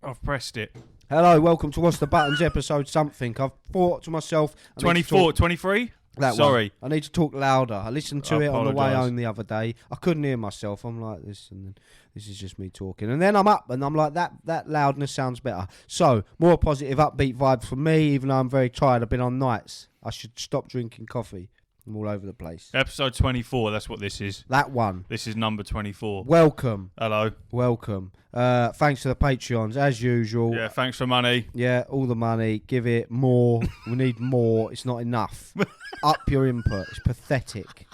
I've pressed it. Hello, welcome to What's the Buttons episode something. I've thought to myself... 24, 23? Sorry. I need to talk louder. I listened to it on the way apologise. home the other day. I couldn't hear myself. I'm like this, and then this is just me talking. And then I'm up, and I'm like, that loudness sounds better. So, more positive, upbeat vibes for me, even though I'm very tired. I've been on nights. I should stop drinking coffee. I'm all over the place. Episode 24, that's what this is. That one. This is number 24. Welcome. Hello. Welcome. Thanks to the Patreons, as usual. Yeah, thanks for money. Yeah, all the money. Give it more. We need more. It's not enough. Up your input. It's pathetic.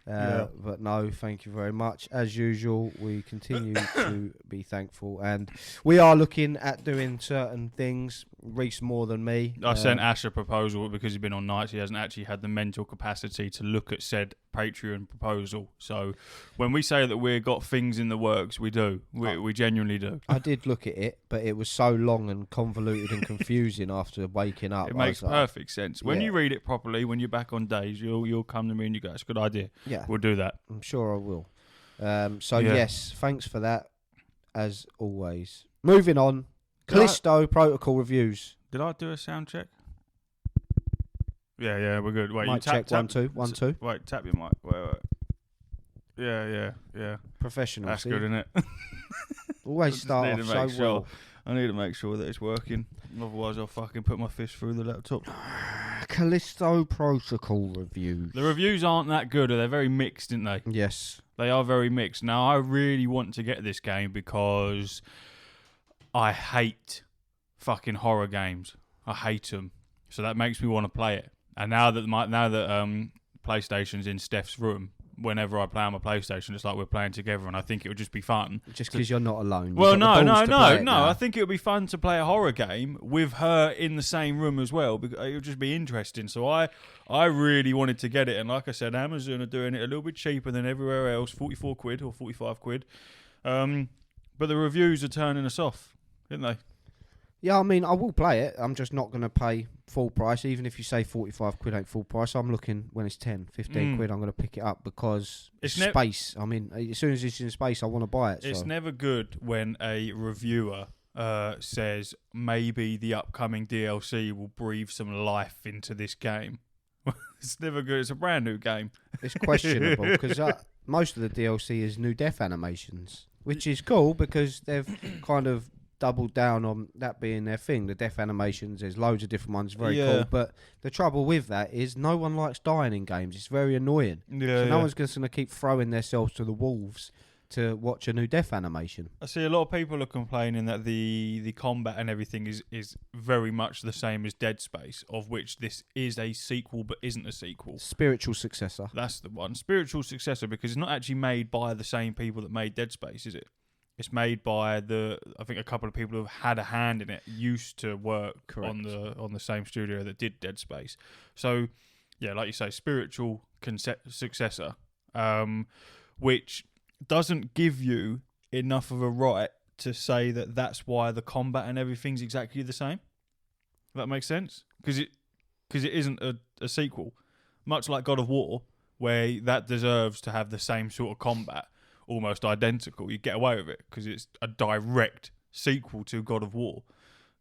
But no, thank you very much. As usual, we continue to be thankful. And we are looking at doing certain things. Reese more than me. I sent Ash a proposal because he's been on nights. He hasn't actually had the mental capacity to look at said Patreon proposal. So when we say that we've got things in the works, we do. We genuinely do. I did look at it, but it was so long and convoluted and confusing after waking up. It makes perfect sense. When you read it properly, when you're back on Dayz, you'll come to me and you go, it's a good idea. Yeah. We'll do that. I'm sure I will. Yes, thanks for that, as always. Moving on. Callisto Protocol reviews. Did I do a sound check? Yeah, we're good. Wait, mic you tap, check, 1 2. Wait, tap your mic. Wait. Yeah. Professional. That's see? good, isn't it? Always start off so well. I need to make sure that it's working. Otherwise, I'll fucking put my fist through the laptop. Callisto Protocol reviews. The reviews aren't that good. They're very mixed, aren't they? Yes. They are very mixed. Now, I really want to get this game because I hate fucking horror games. I hate them. So that makes me want to play it. And now that PlayStation's in Steph's room, whenever I play on my PlayStation, it's like we're playing together, and I think it would just be fun. Just because you're not alone. Well, no. I think it would be fun to play a horror game with her in the same room as well. Because it would just be interesting. So I really wanted to get it, and like I said, Amazon are doing it a little bit cheaper than everywhere else, 44 quid or 45 quid. But the reviews are turning us off, didn't they? Yeah, I mean, I will play it. I'm just not going to pay full price. Even if you say 45 quid ain't full price, I'm looking, when it's 10, 15 quid, I'm going to pick it up because it's space. I mean, as soon as it's in space, I want to buy it. It's never good when a reviewer says maybe the upcoming DLC will breathe some life into this game. It's never good. It's a brand new game. It's questionable because most of the DLC is new death animations, which is cool because they've kind of doubled down on that being their thing. The death animations, there's loads of different ones, very cool. But the trouble with that is no one likes dying in games. It's very annoying. No one's just going to keep throwing themselves to the wolves to watch a new death animation. I see a lot of people are complaining that the combat and everything is very much the same as Dead Space, of which this is a sequel but isn't a sequel. Spiritual successor. That's the one. Spiritual successor, because it's not actually made by the same people that made Dead Space, is it? It's made by I think a couple of people who have had a hand in it, used to work on the same studio that did Dead Space. So, yeah, like you say, spiritual successor, which doesn't give you enough of a right to say that that's why the combat and everything's exactly the same. If that makes sense? Because it isn't a sequel. Much like God of War, where that deserves to have the same sort of combat, almost identical. You get away with it because it's a direct sequel to God of War.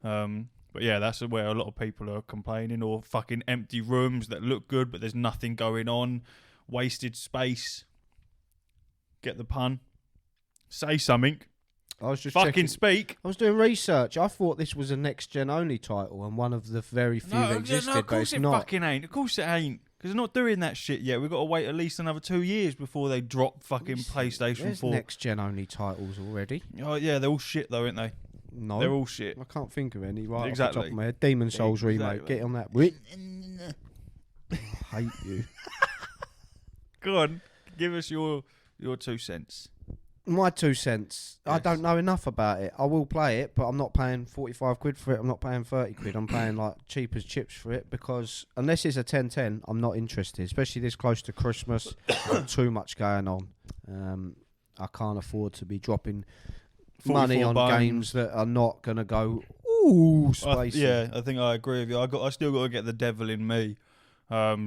But yeah, that's where a lot of people are complaining, or fucking empty rooms that look good but there's nothing going on, wasted space. Get the pun? Say something. I was just fucking checking. Speak. I was doing research. I thought this was a next gen only title and one of the very few that existed. No, of course but it not. fucking ain't. Of course it ain't. Because they're not doing that shit yet. We've got to wait at least another 2 years before they drop fucking PlayStation There's 4. next gen only titles already. Oh yeah, they're all shit though, aren't they? No, they're all shit. I can't think of any right Exactly. off the top of my head. Demon Souls remake. Get on that. I hate you. Go on, give us your 2 cents. My 2 cents. Yes. I don't know enough about it. I will play it, but I'm not paying 45 quid for it. I'm not paying 30 quid. I'm paying like cheap as chips for it because unless it's a 10/10, I'm not interested, especially this close to Christmas. Got too much going on. I can't afford to be dropping money on games that are not going to go, ooh, spicy. I think I agree with you. I still got to get the devil in me.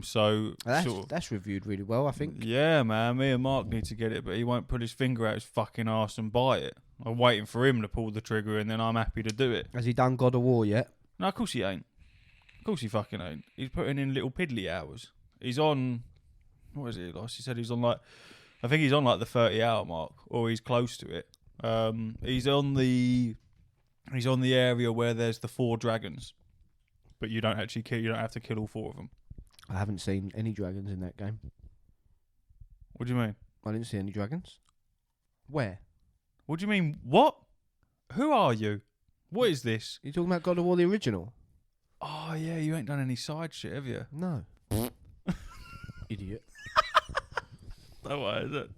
So that's reviewed really well, I think. Yeah, man. Me and Mark need to get it, but he won't put his finger out his fucking arse and buy it. I'm waiting for him to pull the trigger, and then I'm happy to do it. Has he done God of War yet? No, of course he ain't. Of course he fucking ain't. He's putting in little piddly hours. He's on. What is it? Like he said, he's on like. I think he's on like the 30-hour mark, or he's close to it. He's on the area where there's the 4 dragons, but you don't actually kill. You don't have to kill all 4 of them. I haven't seen any dragons in that game. What do you mean? I didn't see any dragons. Where? What do you mean? What? Who are you? What is this? You talking about God of War the original? Oh yeah, you ain't done any side shit, have you? No. Idiot. That way, is it?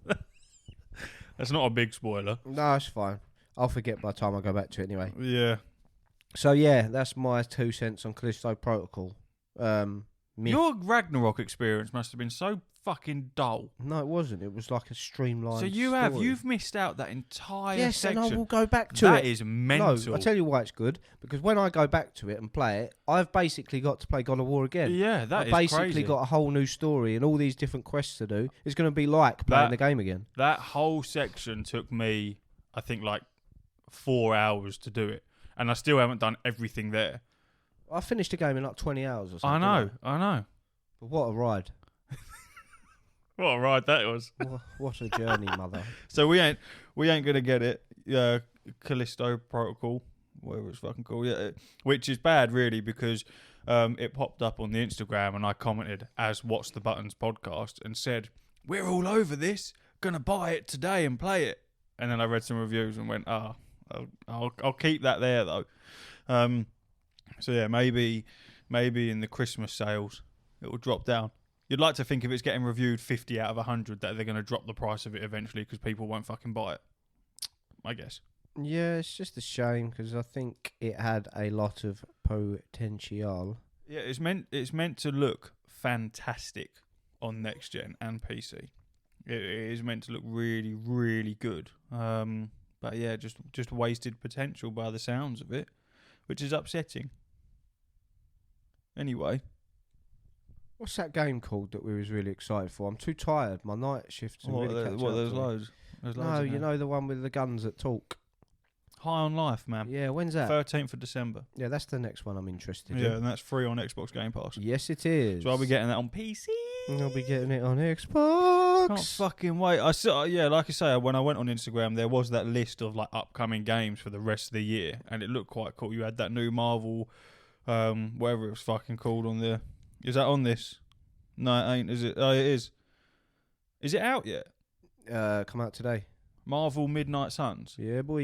That's not a big spoiler. No, it's fine. I'll forget by the time I go back to it anyway. Yeah. So yeah, that's my 2 cents on Callisto Protocol. Your Ragnarok experience must have been so fucking dull. No, it wasn't. It was like a streamlined. So you've missed out that entire section. Yes, and I will go back to it. That is mental. No, I'll tell you why it's good. Because when I go back to it and play it, I've basically got to play God of War again. Yeah, that is I've basically crazy. got a whole new story and all these different quests to do. It's going to be like playing the game again. That whole section took me, I think, like 4 hours to do it. And I still haven't done everything there. I finished the game in like 20 hours or something. I know. But what a ride. What a ride that was. What a journey, mother. So we ain't gonna get it. Callisto Protocol, whatever it's fucking called. Yeah, which is bad really because it popped up on the Instagram and I commented as What's the Buttons podcast and said, we're all over this, gonna buy it today and play it. And then I read some reviews and went, I'll keep that there though. So yeah, maybe in the Christmas sales it will drop down. You'd like to think if it's getting reviewed 50 out of 100 that they're going to drop the price of it eventually because people won't fucking buy it. I guess. Yeah, it's just a shame because I think it had a lot of potential. Yeah, it's meant to look fantastic on next gen and PC. It is meant to look really, really good. But yeah, just wasted potential by the sounds of it, which is upsetting. Anyway. What's that game called that we was really excited for? I'm too tired. My night shifts. There's loads. No, you know the one with the guns that talk. High on Life, man. Yeah, when's that? 13th of December. Yeah, that's the next one I'm interested in. Yeah, and that's free on Xbox Game Pass. Yes, it is. So I'll be getting that on PC. I'll be getting it on Xbox. Can't fucking wait. I saw, like I say, when I went on Instagram, there was that list of like upcoming games for the rest of the year, and it looked quite cool. You had that new Marvel, whatever it was fucking called on there. Is that on this? No, it ain't, is it? Oh, it is. Is it out yet? Come out today. Marvel Midnight Suns. Yeah, boy.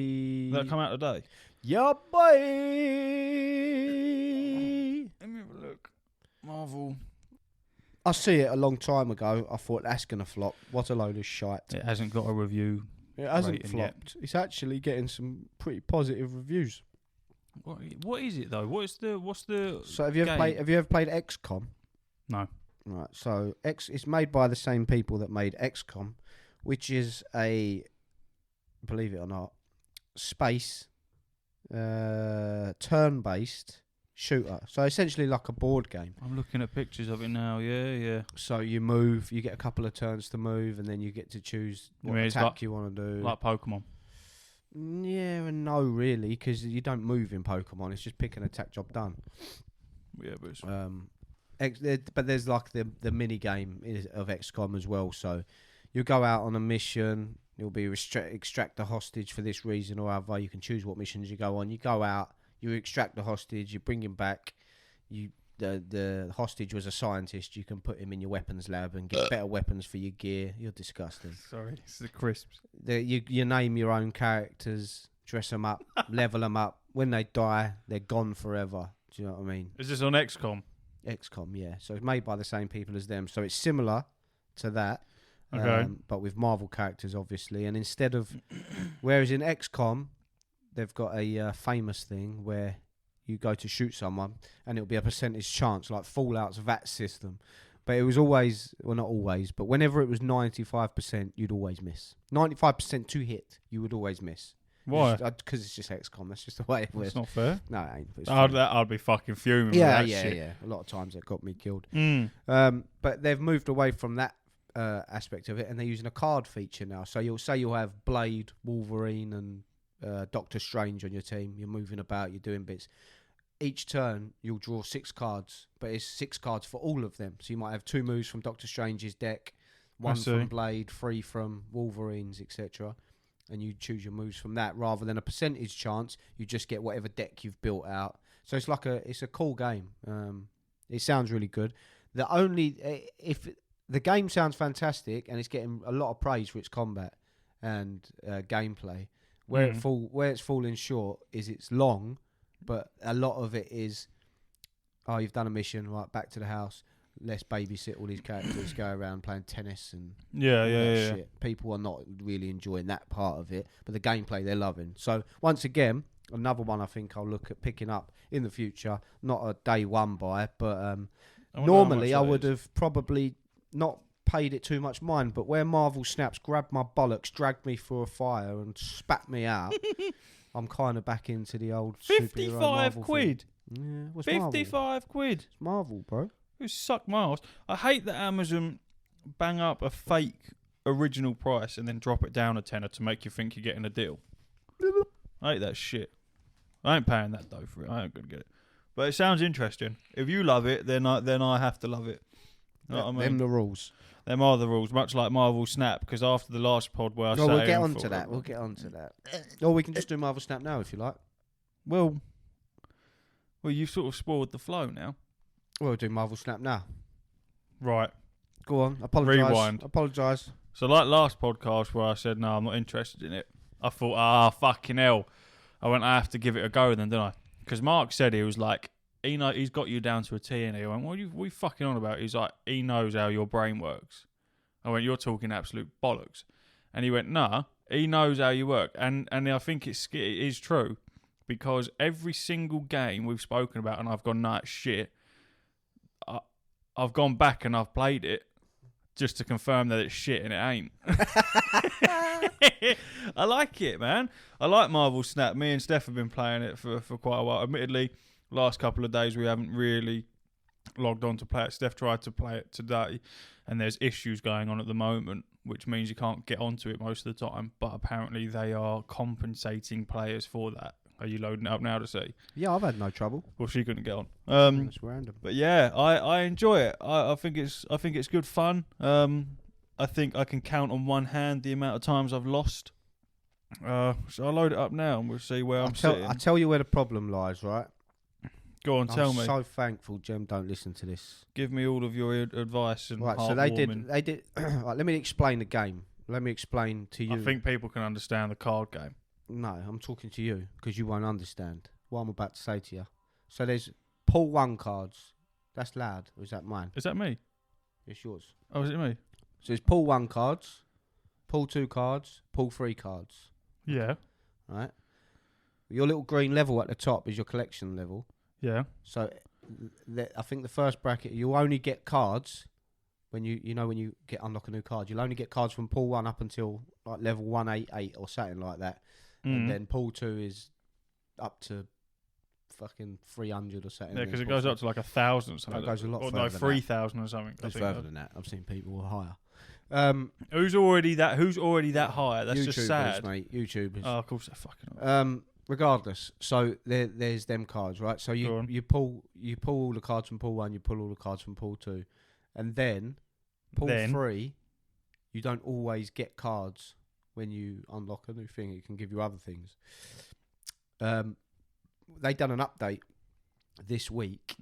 That come out today? Yeah, boy. Let me have a look. Marvel. I see it a long time ago. I thought that's going to flop. What a load of shite. It hasn't got a review. It hasn't flopped. It's actually getting some pretty positive reviews. What is it though? What's the? So have you ever played XCOM? No. Right. So it's made by the same people that made XCOM, which is a, believe it or not, space turn-based shooter. So essentially like a board game. I'm looking at pictures of it now. Yeah. So you move, you get a couple of turns to move, and then you get to choose what attack you want to do. Like Pokemon. Yeah and no, really, because you don't move in Pokemon. It's just pick an attack, job done. Yeah, but but there's like the mini game of XCOM as well. So you go out on a mission. You'll be extract the hostage for this reason or other. You can choose what missions you go on. You go out. You extract the hostage. You bring him back. The hostage was a scientist. You can put him in your weapons lab and get better weapons for your gear. You're disgusting. Sorry, it's the crisps. You name your own characters, dress them up, level them up. When they die, they're gone forever. Do you know what I mean? Is this on XCOM? XCOM, yeah. So it's made by the same people as them. So it's similar to that, okay. But with Marvel characters, obviously. And instead of, whereas in XCOM, they've got a famous thing where you go to shoot someone and it'll be a percentage chance, like Fallout's VAT system. But it was always, well, not always, but whenever it was 95%, you'd always miss. 95% to hit, you would always miss. Why? Because it's just XCOM. That's just the way it was. It's not fair. No, it ain't. But it's I'd be fucking fuming. yeah, with that shit. yeah. A lot of times it got me killed. Mm. But they've moved away from that aspect of it, and they're using a card feature now. So you'll have Blade, Wolverine, and Doctor Strange on your team. You're moving about. You're doing bits. Each turn, you'll draw 6 cards, but it's 6 cards for all of them. So you might have 2 moves from Doctor Strange's deck, 1 from Blade, 3 from Wolverine's, etc. And you choose your moves from that rather than a percentage chance. You just get whatever deck you've built out. So it's a cool game. It sounds really good. If the game sounds fantastic and it's getting a lot of praise for its combat and gameplay, where it's falling short is it's long. But a lot of it is, you've done a mission, right, back to the house. Let's babysit all these characters, go around playing tennis and shit. People are not really enjoying that part of it, but the gameplay they're loving. So once again, another one I think I'll look at picking up in the future. Not a day one buy, but normally I would have probably not paid it too much mind. But where Marvel Snaps grabbed my bollocks, dragged me through a fire and spat me out... I'm kind of back into the old 55 quid. Yeah, what's 55 Marvel? quid. It's Marvel, bro. Who suck miles? I hate that Amazon bang up a fake original price and then drop it down a tenner to make you think you're getting a deal. I hate that shit. I ain't paying that though for it. I ain't gonna get it. But it sounds interesting. If you love it, then I have to love it. You know what I mean? Them the rules. Them are the rules, much like Marvel Snap, because after the last pod where I we'll get on to that. We'll get on to that. Or we can just do Marvel Snap now if you like. Well, you've sort of spoiled the flow now. We'll do Marvel Snap now. Right. Go on. Apologise. Rewind. Apologise. So like last podcast where I said, no, I'm not interested in it. I thought, fucking hell. I have to give it a go then, didn't I? Because Mark said he was like, he's got you down to a T, and he went, what are you fucking on about? He's like, he knows how your brain works. I went, you're talking absolute bollocks. And he went, nah, he knows how you work. And I think it is true, because every single game we've spoken about and I've gone, nah, it's shit, I've gone back and I've played it just to confirm that it's shit and it ain't. I like it, man. I like Marvel Snap. Me and Steph have been playing it for quite a while. Admittedly, last couple of days we haven't really logged on to play it. Steph tried to play it today, and there's issues going on at the moment, which means you can't get onto it most of the time, but apparently they are compensating players for that. Are you loading it up now to see? Yeah, I've had no trouble. Well, she couldn't get on. That's random. But yeah, I enjoy it. I think it's good fun. I think I can count on one hand the amount of times I've lost. So I'll load it up now and we'll see where I'm sitting. I'll tell you where the problem lies, right? Go on, tell me. I'm so thankful Jem don't listen to this. Give me all of your advice and right, so they did right, let me explain the game. Let me explain to you. I think people can understand the card game. No, I'm talking to you because you won't understand what I'm about to say to you. So there's pull 1 cards. That's loud. Or is that mine? Is that me? It's yours. Oh, is it me? So there's pull 1 cards, pull 2 cards, pull 3 cards. Yeah. Right. Your little green level at the top is your collection level. Yeah. So I think the first bracket, you'll only get cards when you unlock a new card. You'll only get cards from pool 1 up until like level 188 or something like that. And then pool 2 is up to fucking 300 or something. Yeah, because it goes up to like 1,000 or something. It goes a lot further. Or no, 3,000 or something. It's further than that. I've seen people higher. Who's already that high? That's YouTubers, just sad, mate. YouTubers. Oh, of course they're fucking. Regardless, so there's them cards, right? So you pull all the cards from pool 1, you pull all the cards from pool 2, and then pool 3, you don't always get cards when you unlock a new thing. It can give you other things. They done an update this week,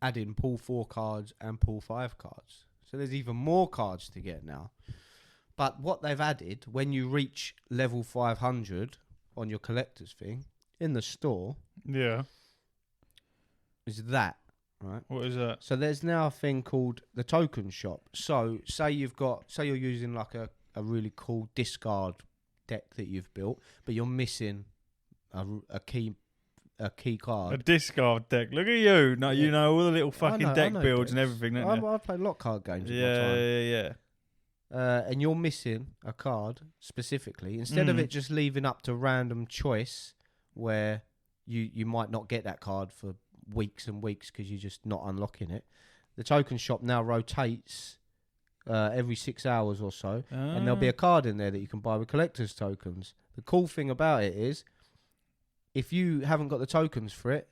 adding pool 4 cards and pool 5 cards. So there's even more cards to get now. But what they've added, when you reach level 500 on your collector's thing in the store, is that, right? What is that? So there's now a thing called the token shop. So say you're using like a really cool discard deck that you've built, but you're missing a key card. A discard deck. Look at you. No, you know all the little fucking deck builds and everything, don't you? I've played a lot of card games. Yeah. and you're missing a card specifically, instead of it just leaving up to random choice where you might not get that card for weeks and weeks because you're just not unlocking it, the token shop now rotates every 6 hours or so, and there'll be a card in there that you can buy with collector's tokens. The cool thing about it is, if you haven't got the tokens for it,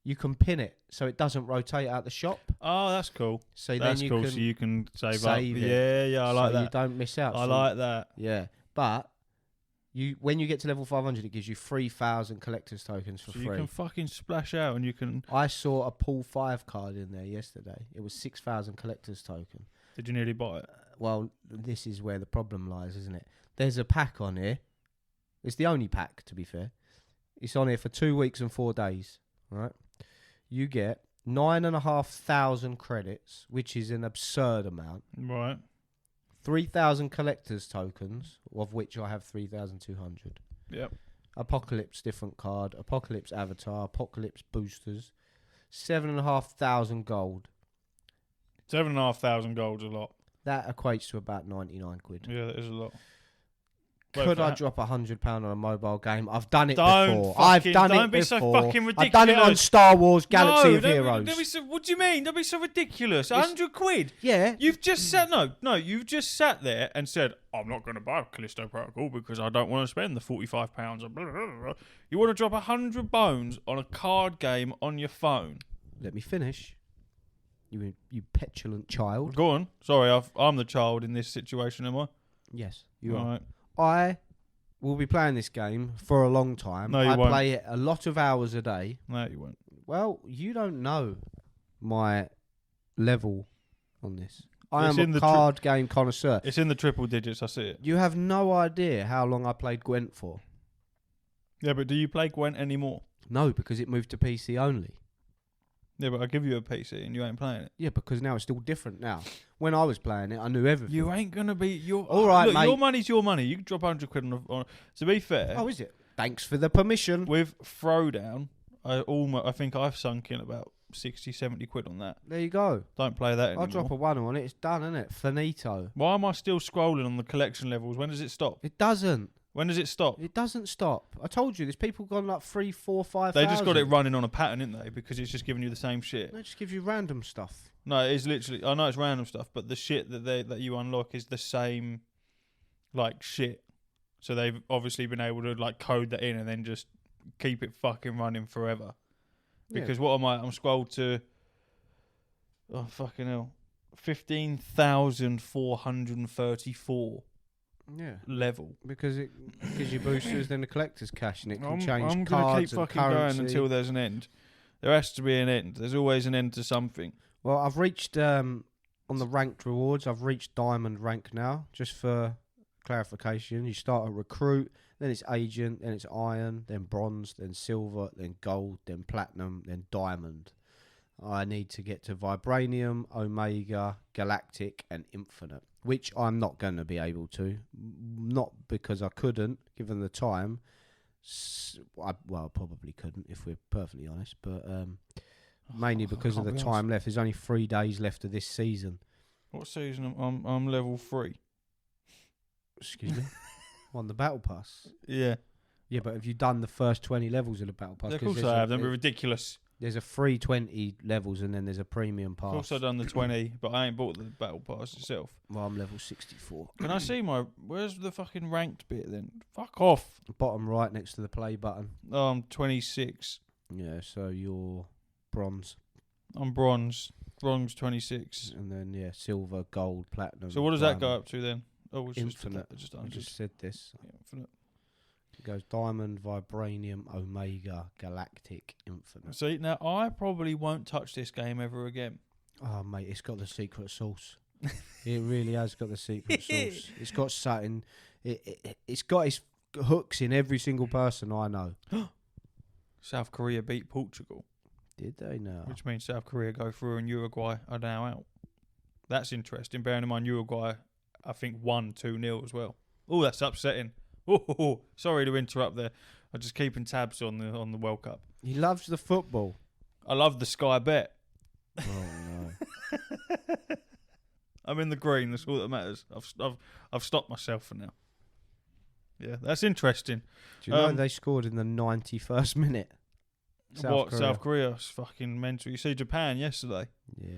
you can pin it so it doesn't rotate out the shop. Oh, that's cool. So that's then cool. can so you can save up. it. Yeah, I like that. You don't miss out. I like that. Yeah, but when you get to level 500, it gives you 3,000 collector's tokens for free. You can fucking splash out, and you can. I saw a pool 5 card in there yesterday. It was 6,000 collector's token. Did you nearly buy it? Well, this is where the problem lies, isn't it? There's a pack on here. It's the only pack, to be fair. It's on here for 2 weeks and 4 days. Right? You get 9,500 credits, which is an absurd amount. Right. 3,000 collector's tokens, of which I have 3,200. Yep. Apocalypse different card, Apocalypse avatar, Apocalypse boosters, 7,500 gold. 7,500 gold's a lot. That equates to about 99 quid. Yeah, that is a lot. Could I drop £100 on a mobile game? I've done it Don't before. fucking- I've done don't it be before. so fucking I've done it on ridiculous. Star Wars Galaxy No, of don't Heroes. be so, what do you mean? Don't be so ridiculous. 100 quid. Yeah. You've just sat. No. You've just sat there and said, "I'm not going to buy Callisto Protocol because I don't want to spend the £45." Or blah, blah, blah, blah. You want to drop 100 bones on a card game on your phone? Let me finish. You petulant child. Go on. Sorry, I'm the child in this situation, am I? Yes, you are. Right. I will be playing this game for a long time. No, you I won't. play it a lot of hours a day. No, you won't. Well, you don't know my level on this. I It's am in a the card game connoisseur. It's in the triple digits. I see it. You have no idea how long I played Gwent for. Yeah, but do you play Gwent anymore? No, because it moved to PC only. Yeah, but I give you a PC and you ain't playing it. Yeah, because now it's still different now. When I was playing it, I knew everything. You ain't gonna be your. All right, look, mate. Your money's your money. You can drop 100 quid on. To be fair, Oh, is it? Thanks for the permission. with Throwdown, I think I've sunk in about 60, 70 quid on that. There you go. Don't play that anymore. I'll drop a 1 on it. It's done, isn't it? Finito. Why am I still scrolling on the collection levels? When does it stop? It doesn't. When does it stop? It doesn't stop. I told you, there's people gone like 3, 4, 5. They just got it running on a pattern, didn't they? Because it's just giving you the same shit. It just gives you random stuff. No, it's literally. I know it's random stuff, but the shit that you unlock is the same, like shit. So they've obviously been able to like code that in and then just keep it fucking running forever. Because what am I? I'm scrolled to. Oh fucking hell! 15,434 level. Because it gives you boosters, then the collector's cash, and it can change I'm gonna cards keep and fucking currency. going until there's an end. There has to be an end. There's always an end to something. Well, I've reached on the ranked rewards. I've reached diamond rank now. Just for clarification, you start at recruit, then it's agent, then it's iron, then bronze, then silver, then gold, then platinum, then diamond. I need to get to vibranium, omega, galactic, and infinite, which I'm not going to be able to. Not because I couldn't, given the time. I probably couldn't, if we're perfectly honest, but mainly because of the time left. There's only 3 days left of this season. What season? I'm level 3. Excuse me? On the battle pass. Yeah. Yeah, but have you done the first 20 levels of the battle pass? Of course I have. Don't be ridiculous. There's a free 20 levels and then there's a premium pass. Of course I've done the 20, but I ain't bought the battle pass itself. Well, I'm level 64. Can I see where's the fucking ranked bit then? Fuck off. Bottom right next to the play button. Oh, I'm 26. Yeah, so you're bronze. I'm bronze. Bronze 26. And then, silver, gold, platinum. So what does that go up to then? Oh, it's infinite. I just said this. Infinite. It goes diamond, vibranium, omega, galactic, infinite. See, now I probably won't touch this game ever again. Oh, mate, it's got the secret sauce. It really has got the secret sauce. It's got something. It's got its hooks in every single person I know. South Korea beat Portugal. Did they now? Which means South Korea go through and Uruguay are now out. That's interesting. Bearing in mind Uruguay, I think, won 2-0 as well. Oh, that's upsetting. Oh, sorry to interrupt there. I'm just keeping tabs on the World Cup. He loves the football. I love the Sky Bet. Oh, no. I'm in the green. That's all that matters. I've stopped myself for now. Yeah, that's interesting. Do you know they scored in the 91st minute? South Korea's fucking mental. You see Japan yesterday. Yeah.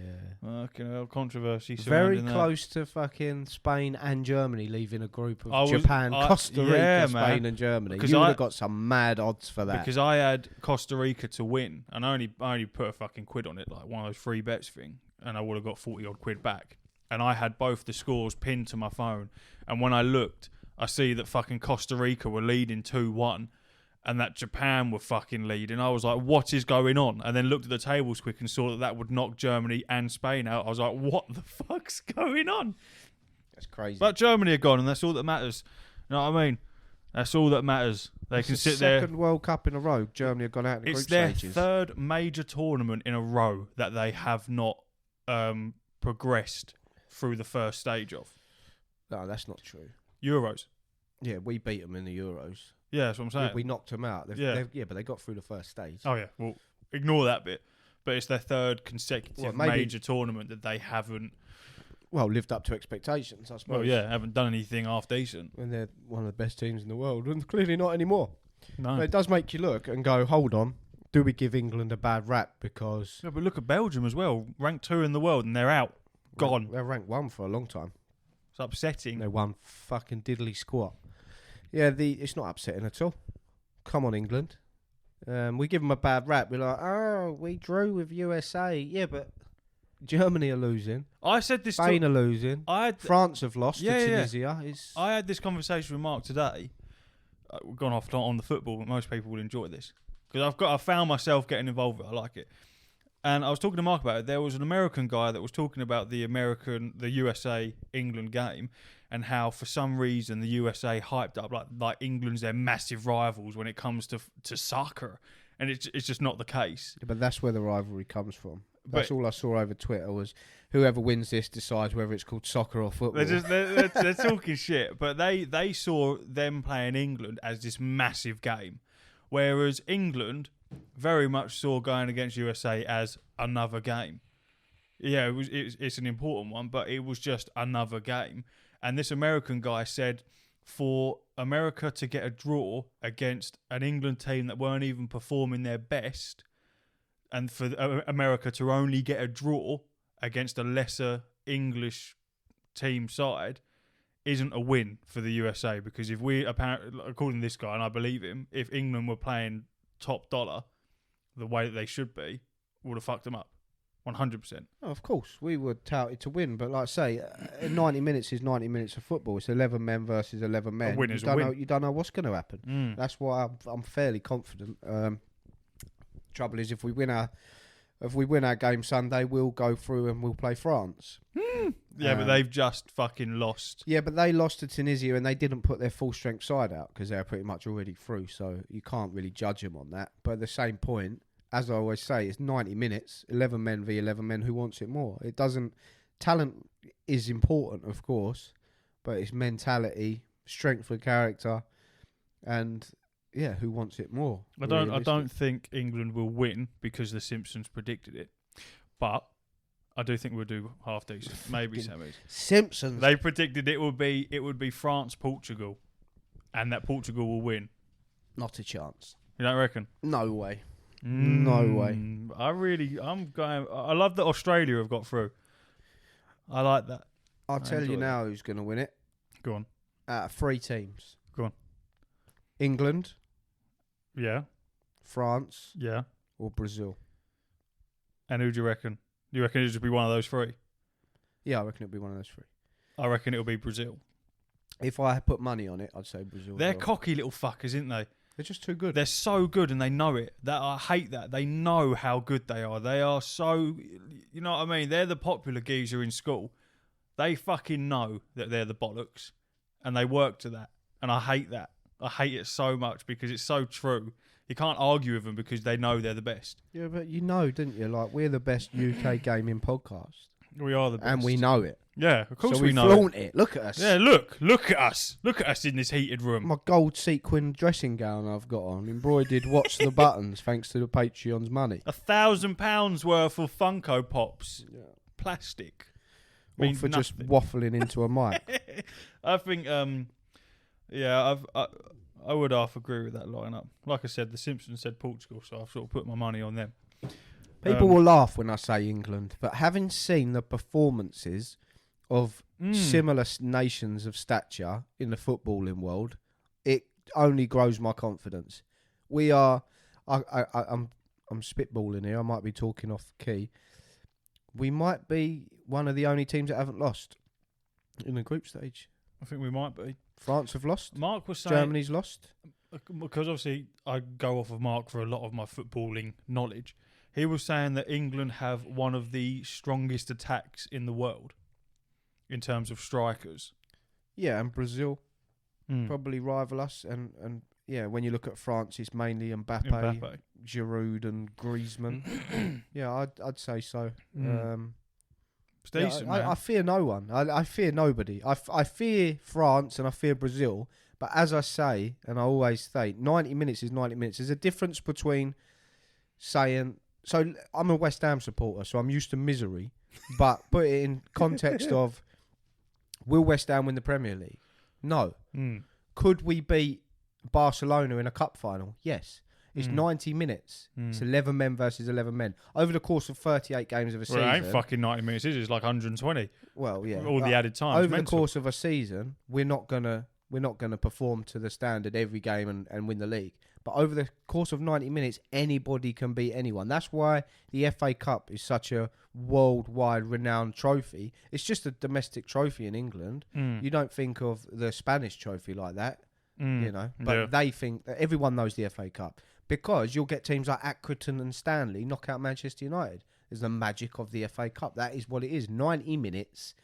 Fucking hell, controversy. Very surrounding close to fucking Spain and Germany leaving a group of Japan, Costa Rica, Spain and Germany. Because you would have got some mad odds for that. Because I had Costa Rica to win, and I only put a fucking quid on it, like one of those free bets thing, and I would have got 40 odd quid back. And I had both the scores pinned to my phone, and when I looked, I see that fucking Costa Rica were leading 2-1. And that Japan were fucking leading. I was like, what is going on? And then looked at the tables quick and saw that would knock Germany and Spain out. I was like, what the fuck's going on? That's crazy. But Germany are gone, and that's all that matters. You know what I mean? That's all that matters. They can sit there. Second World Cup in a row. Germany have gone out in the group stages. It's their third major tournament in a row that they have not progressed through the first stage of. No, that's not true. Euros. Yeah, we beat them in the Euros. Yeah, that's what I'm saying. Yeah, we knocked them out. But they got through the first stage. Oh, yeah. Well, ignore that bit. But it's their third consecutive major tournament that they haven't... Well, lived up to expectations, I suppose. Well, yeah, haven't done anything half decent. And they're one of the best teams in the world, and clearly not anymore. No. But it does make you look and go, hold on, do we give England a bad rap because... Yeah, but look at Belgium as well. Ranked 2 in the world, and they're out. Gone. They're ranked 1 for a long time. It's upsetting. They won fucking diddly squat. Yeah, it's not upsetting at all. Come on, England. We give them a bad rap. We're like, oh, we drew with USA. Yeah, but Germany are losing. I said this. Spain are losing. France have lost to Tunisia. Yeah. I had this conversation with Mark today. We've gone off on the football, but most people will enjoy this because I found myself getting involved with it. I like it. And I was talking to Mark about it. There was an American guy that was talking about the USA-England game and how, for some reason, the USA hyped up like England's their massive rivals when it comes to soccer. And it's just not the case. Yeah, but that's where the rivalry comes from. That's all I saw over Twitter was whoever wins this decides whether it's called soccer or football. They're talking shit. But they saw them playing England as this massive game. Whereas England... very much saw going against USA as another game. Yeah, it's an important one, but it was just another game. And this American guy said for America to get a draw against an England team that weren't even performing their best, and for America to only get a draw against a lesser English team side isn't a win for the USA. Because if we, apparently, according to this guy, and I believe him, if England were playing top dollar the way that they should be, would have fucked them up 100%. Oh, of course we were touted to win, but like I say, 90 minutes is 90 minutes of football. It's 11 men versus 11 men. A win is a win. You don't know what's going to happen. That's why I'm fairly confident. Trouble is, if we win our game Sunday, we'll go through and we'll play France. Yeah, but they've just fucking lost. Yeah, but they lost to Tunisia and they didn't put their full strength side out because they're pretty much already through. So you can't really judge them on that. But at the same point, as I always say, it's 90 minutes, 11 men v 11 men. Who wants it more? It doesn't. Talent is important, of course, but it's mentality, strength of character, and yeah, who wants it more? I don't think England will win because the Simpsons predicted it, but I do think we'll do half decent, maybe semis. Simpsons. They predicted it would be France, Portugal, and that Portugal will win. Not a chance. You don't reckon? No way. No way. I love that Australia have got through. I like that. I'll tell you now who's going to win it. Go on. Out of 3 teams. Go on. England. Yeah. France. Yeah. Or Brazil. And who do you reckon? Do you reckon it'll just be one of those 3? Yeah, I reckon it'll be one of those 3. I reckon it'll be Brazil. If I had put money on it, I'd say Brazil. They're cocky little fuckers, aren't they? They're just too good. They're so good and they know it. I hate that. They know how good they are. They are so... You know what I mean? They're the popular geezer in school. They fucking know that they're the bollocks. And they work to that. And I hate that. I hate it so much because it's so true. You can't argue with them because they know they're the best. Yeah, but you know, didn't you? Like, we're the best UK gaming podcast. We are the best. And we know it. Yeah, of course so we know flaunt it. Look at us. Yeah, look at us. Look at us in this heated room. My gold sequin dressing gown I've got on, embroidered watch the buttons thanks to the Patreon's money. £1,000 worth of Funko Pops. Yeah. Plastic. Or for just waffling into a mic. I think, I would half agree with that lineup. Like I said, the Simpsons said Portugal, so I've sort of put my money on them. People will laugh when I say England, but having seen the performances of similar nations of stature in the footballing world, it only grows my confidence. We are, I'm spitballing here. I might be talking off key. We might be one of the only teams that haven't lost in the group stage. I think we might be. France have lost. Mark was saying Germany's lost. Because obviously I go off of Mark for a lot of my footballing knowledge. He was saying that England have one of the strongest attacks in the world in terms of strikers. Yeah, and Brazil probably rival us. And yeah, when you look at France, it's mainly Mbappe. Giroud and Griezmann. Yeah, I'd say so. It's decent, I fear no one. I fear nobody. I fear France and I fear Brazil. But as I say, and I always say, 90 minutes is 90 minutes. There's a difference between saying... So I'm a West Ham supporter, so I'm used to misery. But put it in context of, will West Ham win the Premier League? No. Could we beat Barcelona in a cup final? Yes. It's 90 minutes. It's 11 men versus 11 men. Over the course of 38 games of a season... Well, it ain't fucking 90 minutes, is it? It's like 120. Well, yeah. All the added time. Over the course of a season, we're not gonna perform to the standard every game and win the league. But over the course of 90 minutes, anybody can beat anyone. That's why the FA Cup is such a worldwide renowned trophy. It's just a domestic trophy in England. You don't think of the Spanish trophy like that, you know. But they think that everyone knows the FA Cup because you'll get teams like Accrington and Stanley knock out Manchester United. There's the magic of the FA Cup. That is what it is. 90 minutes.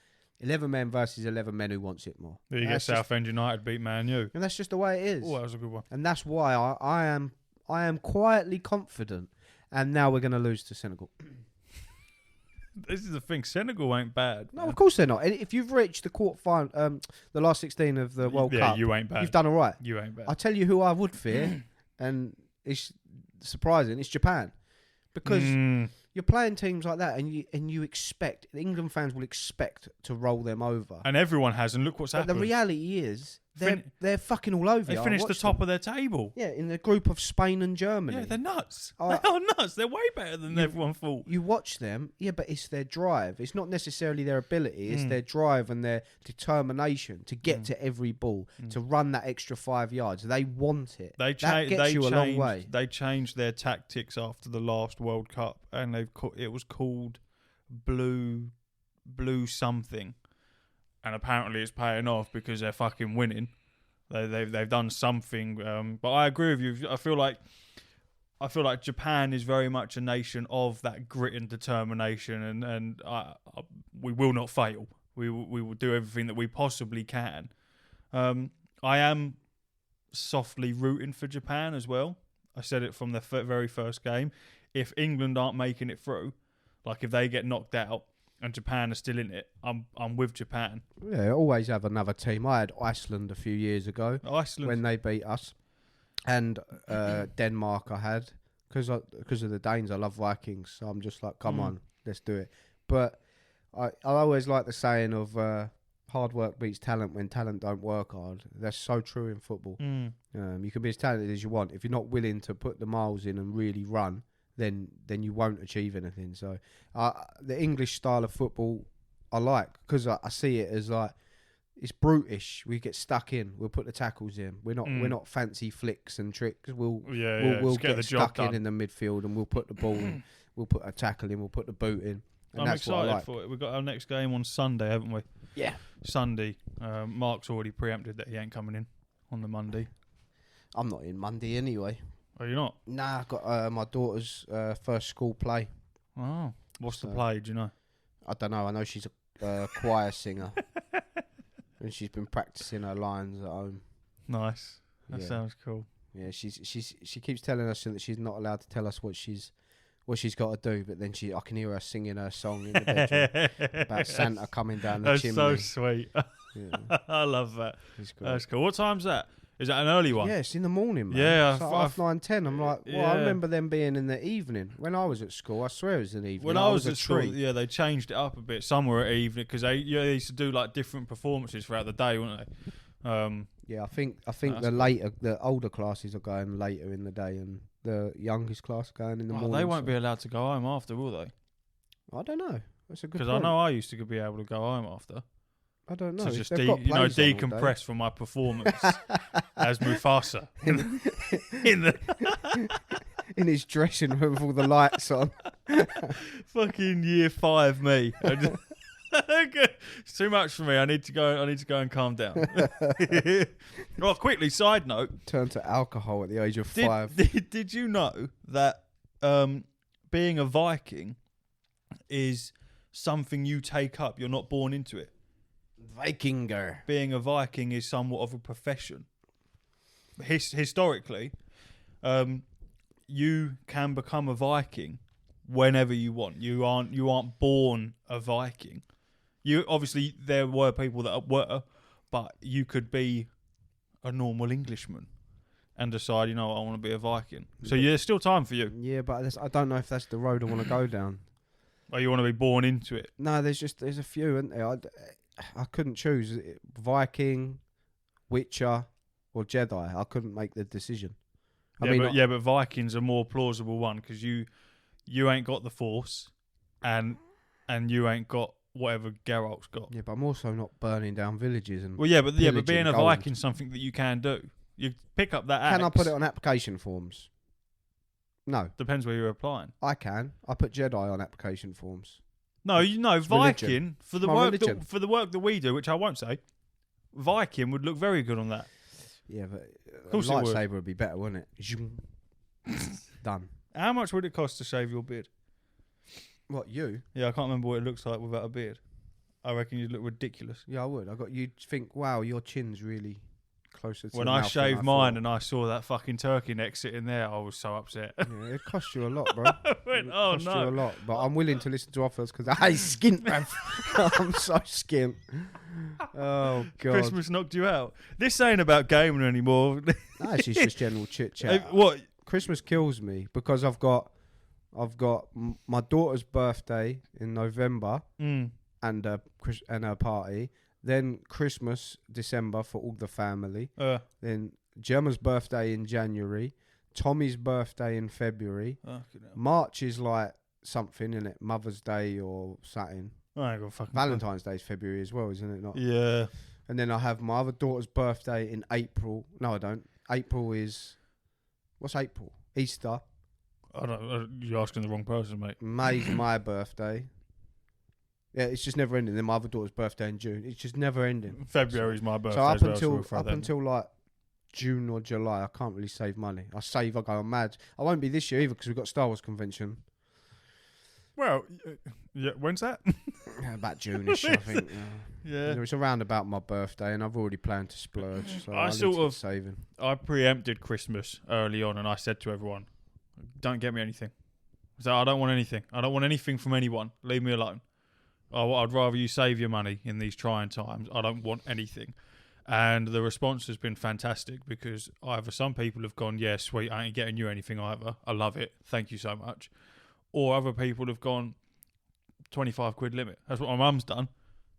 11 men versus 11 men. Who wants it more? There you get Southend United beat Man U. And that's just the way it is. Oh, that was a good one. And that's why I am quietly confident. And now we're going to lose to Senegal. This is the thing. Senegal ain't bad. No, of course they're not. If you've reached the quarterfinal, the last 16 of the World Cup, you ain't bad. You've done all right. You ain't bad. I tell you who I would fear, and it's surprising. It's Japan, because you're playing teams like that, and you expect England fans will expect to roll them over, and everyone has. And look what's happened. The reality is they're fucking all over. They finished the top of their table. Yeah, in the group of Spain and Germany. Yeah, they're nuts. They are nuts. They're way better than everyone thought. You watch them, yeah, but it's their drive. It's not necessarily their ability. It's their drive and their determination to get to every ball, to run that extra 5 yards. They want it. That gets you a long way. They changed their tactics after the last World Cup, and it was called blue something. And apparently it's paying off because they're fucking winning. They've done something. But I agree with you. I feel like Japan is very much a nation of that grit and determination, and we will not fail. We will do everything that we possibly can. I am softly rooting for Japan as well. I said it from the very first game. If England aren't making it through, like if they get knocked out, and Japan are still in it, I'm with Japan. Yeah, always have another team. I had Iceland a few years ago. Iceland. When they beat us. And Denmark I had. Because of the Danes, I love Vikings. So I'm just like, come on, let's do it. But I always like the saying of hard work beats talent when talent don't work hard. That's so true in football. You can be as talented as you want. If you're not willing to put the miles in and really run, then you won't achieve anything. So the English style of football I like, because I see it as like, it's brutish. We get stuck in. We'll put the tackles in. We're not fancy flicks and tricks. We'll get stuck in the midfield, and we'll put the ball in. We'll put a tackle in. We'll put the boot in. And I'm that's excited for it. We've got our next game on Sunday, haven't we? Yeah. Sunday. Mark's already preempted that he ain't coming in on the Monday. I'm not in Monday anyway. Are you not? Nah, I've got my daughter's first school play. Oh. What's the play, do you know? I don't know. I know she's a choir singer. And she's been practicing her lines at home. Nice. That sounds cool. Yeah, she keeps telling us that she's not allowed to tell us what she's got to do, but then I can hear her singing her song in the bedroom about Santa coming down the chimney. That's so sweet. Yeah. I love that. That's cool. What time's that? Is that an early one? Yeah, it's in the morning, man. Yeah, it's like half 9, 10. I'm like, well, I yeah. remember them being in the evening. When I was at school, I swear it was in the evening. When I was at school, yeah, they changed it up a bit. Some were at evening because they used to do like different performances throughout the day, weren't they? Yeah, I think the older classes are going later in the day, and the youngest class are going in the morning. They won't be allowed to go home after, will they? I don't know. That's a good. Because I know I used to be able to go home after. I don't know. To just decompress from my performance as Mufasa in his dressing room with all the lights on. Fucking year 5 me. It's too much for me. I need to go and calm down. Well, quickly, side note. Turn to alcohol at the age of 5. Did you know that being a Viking is something you take up? You're not born into it. Vikinger. Being a Viking is somewhat of a profession. Historically, you can become a Viking whenever you want. You aren't born a Viking. You obviously there were people that were, but you could be a normal Englishman and decide, I want to be a Viking. So there's still time for you. Yeah, but I don't know if that's the road I want to go down. Or you want to be born into it. No, there's a few, isn't there? I couldn't choose Viking, Witcher, or Jedi. I couldn't make the decision. But Vikings are more plausible one because you ain't got the Force, and you ain't got whatever Geralt's got. Yeah, but I'm also not burning down villages and. But being a Viking is something that you can do. You pick up that axe. Can I put it on application forms? No. Depends where you're applying. I can. I put Jedi on application forms. No, Viking religion. for the work that we do, which I won't say. Viking would look very good on that. Yeah, but of course lightsaber would be better, wouldn't it? Done. How much would it cost to shave your beard? What, you? Yeah, I can't remember what it looks like without a beard. I reckon you'd look ridiculous. Yeah, I would. You'd think, wow, your chin's really closer to when I shaved mine and I saw that fucking turkey neck sitting there, I was so upset. Yeah, it cost you a lot, bro. It cost you a lot, but I'm willing to listen to offers because I skint, bruv. I'm so skint. Oh god, Christmas knocked you out. This ain't about gaming anymore. Actually, it's just general chit chat. What? Christmas kills me because I've got my daughter's birthday in November and her party. Then Christmas, December for all the family. Then Gemma's birthday in January. Tommy's birthday in February. March is like something, isn't it? Mother's Day or something. I ain't got fucking Valentine's Day is February as well, isn't it not? Yeah. And then I have my other daughter's birthday in April. No, I don't. April is... What's April? Easter. I don't. You're asking the wrong person, mate. May's my birthday. Yeah, it's just never ending. Then my other daughter's birthday in June. It's just never ending. February's my birthday. So up until like June or July, I can't really save money. I go mad. I won't be this year either because we've got Star Wars convention. Well, yeah. When's that? About June-ish, I think. Yeah. It's around about my birthday, and I've already planned to splurge. So I saving. I preempted Christmas early on, and I said to everyone, "Don't get me anything." So I don't want anything. I don't want anything from anyone. Leave me alone. I'd rather you save your money in these trying times. I don't want anything. And the response has been fantastic because either some people have gone, yeah, sweet, I ain't getting you anything either. I love it. Thank you so much. Or other people have gone, 25 quid limit. That's what my mum's done.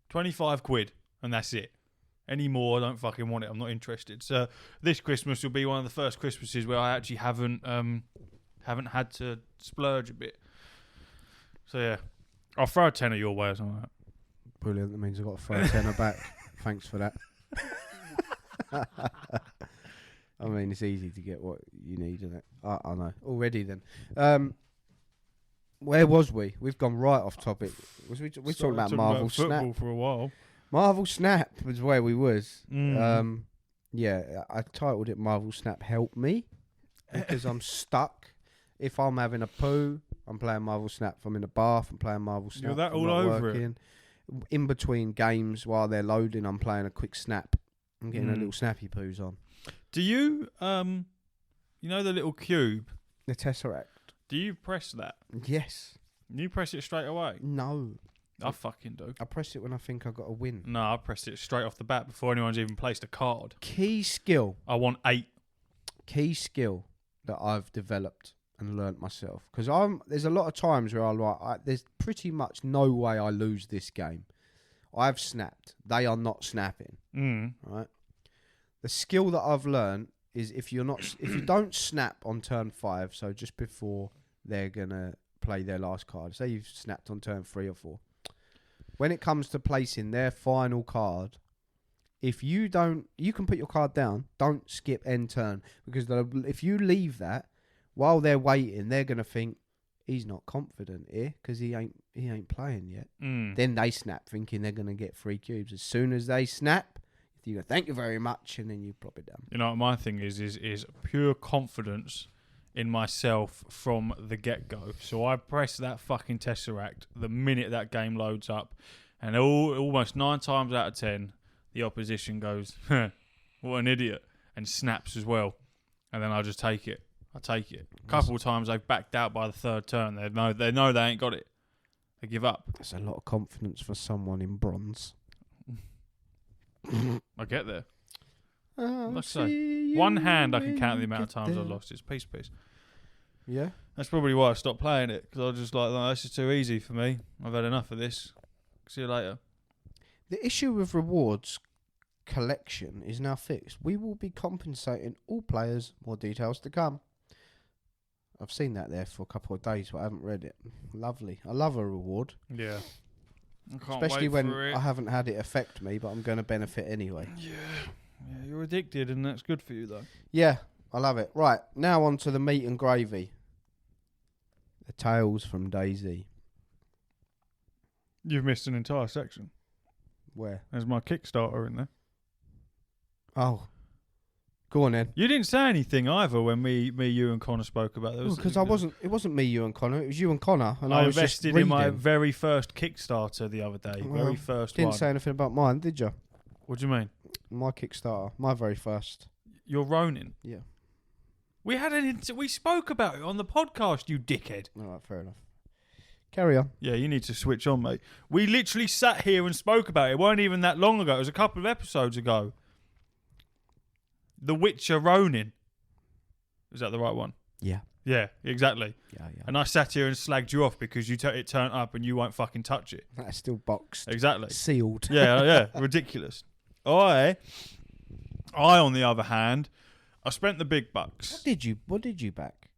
25 quid and that's it. Any more, I don't fucking want it. I'm not interested. So this Christmas will be one of the first Christmases where I actually haven't had to splurge a bit. So yeah. I'll throw a tenner your way or something like that. Brilliant. That means I've got to throw a tenner back. Thanks for that. I mean, it's easy to get what you need, isn't it? I know. Already then. Where was we? We've gone right off topic. We're talking about Marvel Snap for a while. Marvel Snap was where we was. Yeah, I titled it Marvel Snap Help Me because I'm stuck. If I'm having a poo, I'm playing Marvel Snap. If I'm in the bath, I'm playing Marvel Snap. You're that all over it. In between games, while they're loading, I'm playing a quick snap. I'm getting a little snappy poos on. Do you, you know the little cube? The Tesseract. Do you press that? Yes. You press it straight away? No. I fucking do. I press it when I think I got a win. No, I pressed it straight off the bat before anyone's even placed a card. Key skill. I want 8. Key skill that I've developed and learnt myself. Because there's a lot of times where there's pretty much no way I lose this game. I've snapped. They are not snapping. Right. The skill that I've learned is if you don't snap on turn 5, so just before they're gonna play their last card. Say you've snapped on turn 3 or 4. When it comes to placing their final card, if you don't, you can put your card down. Don't skip end turn, because if you leave that while they're waiting, they're gonna think he's not confident here because he ain't playing yet. Then they snap, thinking they're gonna get 3 cubes. As soon as they snap, you go, thank you very much, and then you plop it down. You know what my thing is pure confidence in myself from the get-go. So I press that fucking Tesseract the minute that game loads up, and almost 9 times out of 10, the opposition goes, what an idiot, and snaps as well. And then I just take it. I take it. A couple of times they've backed out by the 3rd turn. They know they ain't got it. They give up. That's a lot of confidence for someone in bronze. I get there. Let's say one hand I can count the amount of times I've lost. It's piece. Yeah. That's probably why I stopped playing it, because I was just like, no, this is too easy for me. I've had enough of this. See you later. The issue with rewards collection is now fixed. We will be compensating all players. More details to come. I've seen that there for a couple of days, but I haven't read it. Lovely. I love a reward. Yeah. I can't Especially wait when for it. I haven't had it affect me, but I'm going to benefit anyway. Yeah, you're addicted, and that's good for you, though. Yeah, I love it. Right, now on to the meat and gravy. The tales from Dayz. You've missed an entire section. Where? There's my Kickstarter in there. Oh. Go on then. You didn't say anything either when you and Connor spoke about it. Because it wasn't me, you and Connor. It was you and Connor. And I was invested just in my reading. very first Kickstarter the other day. Well, very first Didn't one. say anything about mine, did you? What do you mean? My Kickstarter. My very first. You're Ronin. Yeah. We spoke about it on the podcast, you dickhead. All right, fair enough. Carry on. Yeah, you need to switch on, mate. We literally sat here and spoke about it. It weren't even that long ago. It was a couple of episodes ago. The Witcher Ronin. Is that the right one? Yeah. Yeah, exactly. Yeah. And I sat here and slagged you off because it turned up and you won't fucking touch it. That's still boxed. Exactly. Sealed. Yeah. Ridiculous. I, on the other hand, I spent the big bucks. What did you back?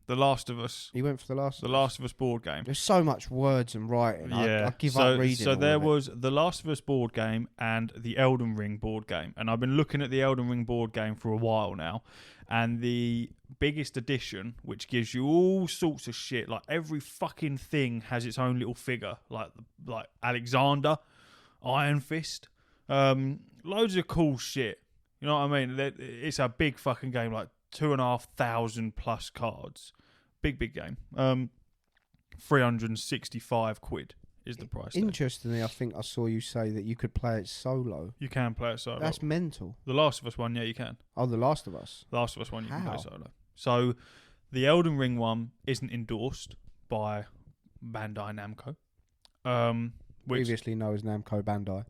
The Last of Us. You went for The Last of Us board game. There's so much words and writing. Yeah. I give up reading. So there was The Last of Us board game and the Elden Ring board game. And I've been looking at the Elden Ring board game for a while now. And the biggest edition, which gives you all sorts of shit, like every fucking thing has its own little figure, like Alexander, Iron Fist, loads of cool shit. You know what I mean? It's a big fucking game, like 2,500 plus cards. Big game. 365 quid is the price. Interestingly, I think I saw you say that you could play it solo. You can play it solo. That's mental. The Last of Us one, yeah, you can. Oh, The Last of Us. The Last of Us one, you can How? play solo. So, the Elden Ring one isn't endorsed by Bandai Namco. Previously known as Namco Bandai.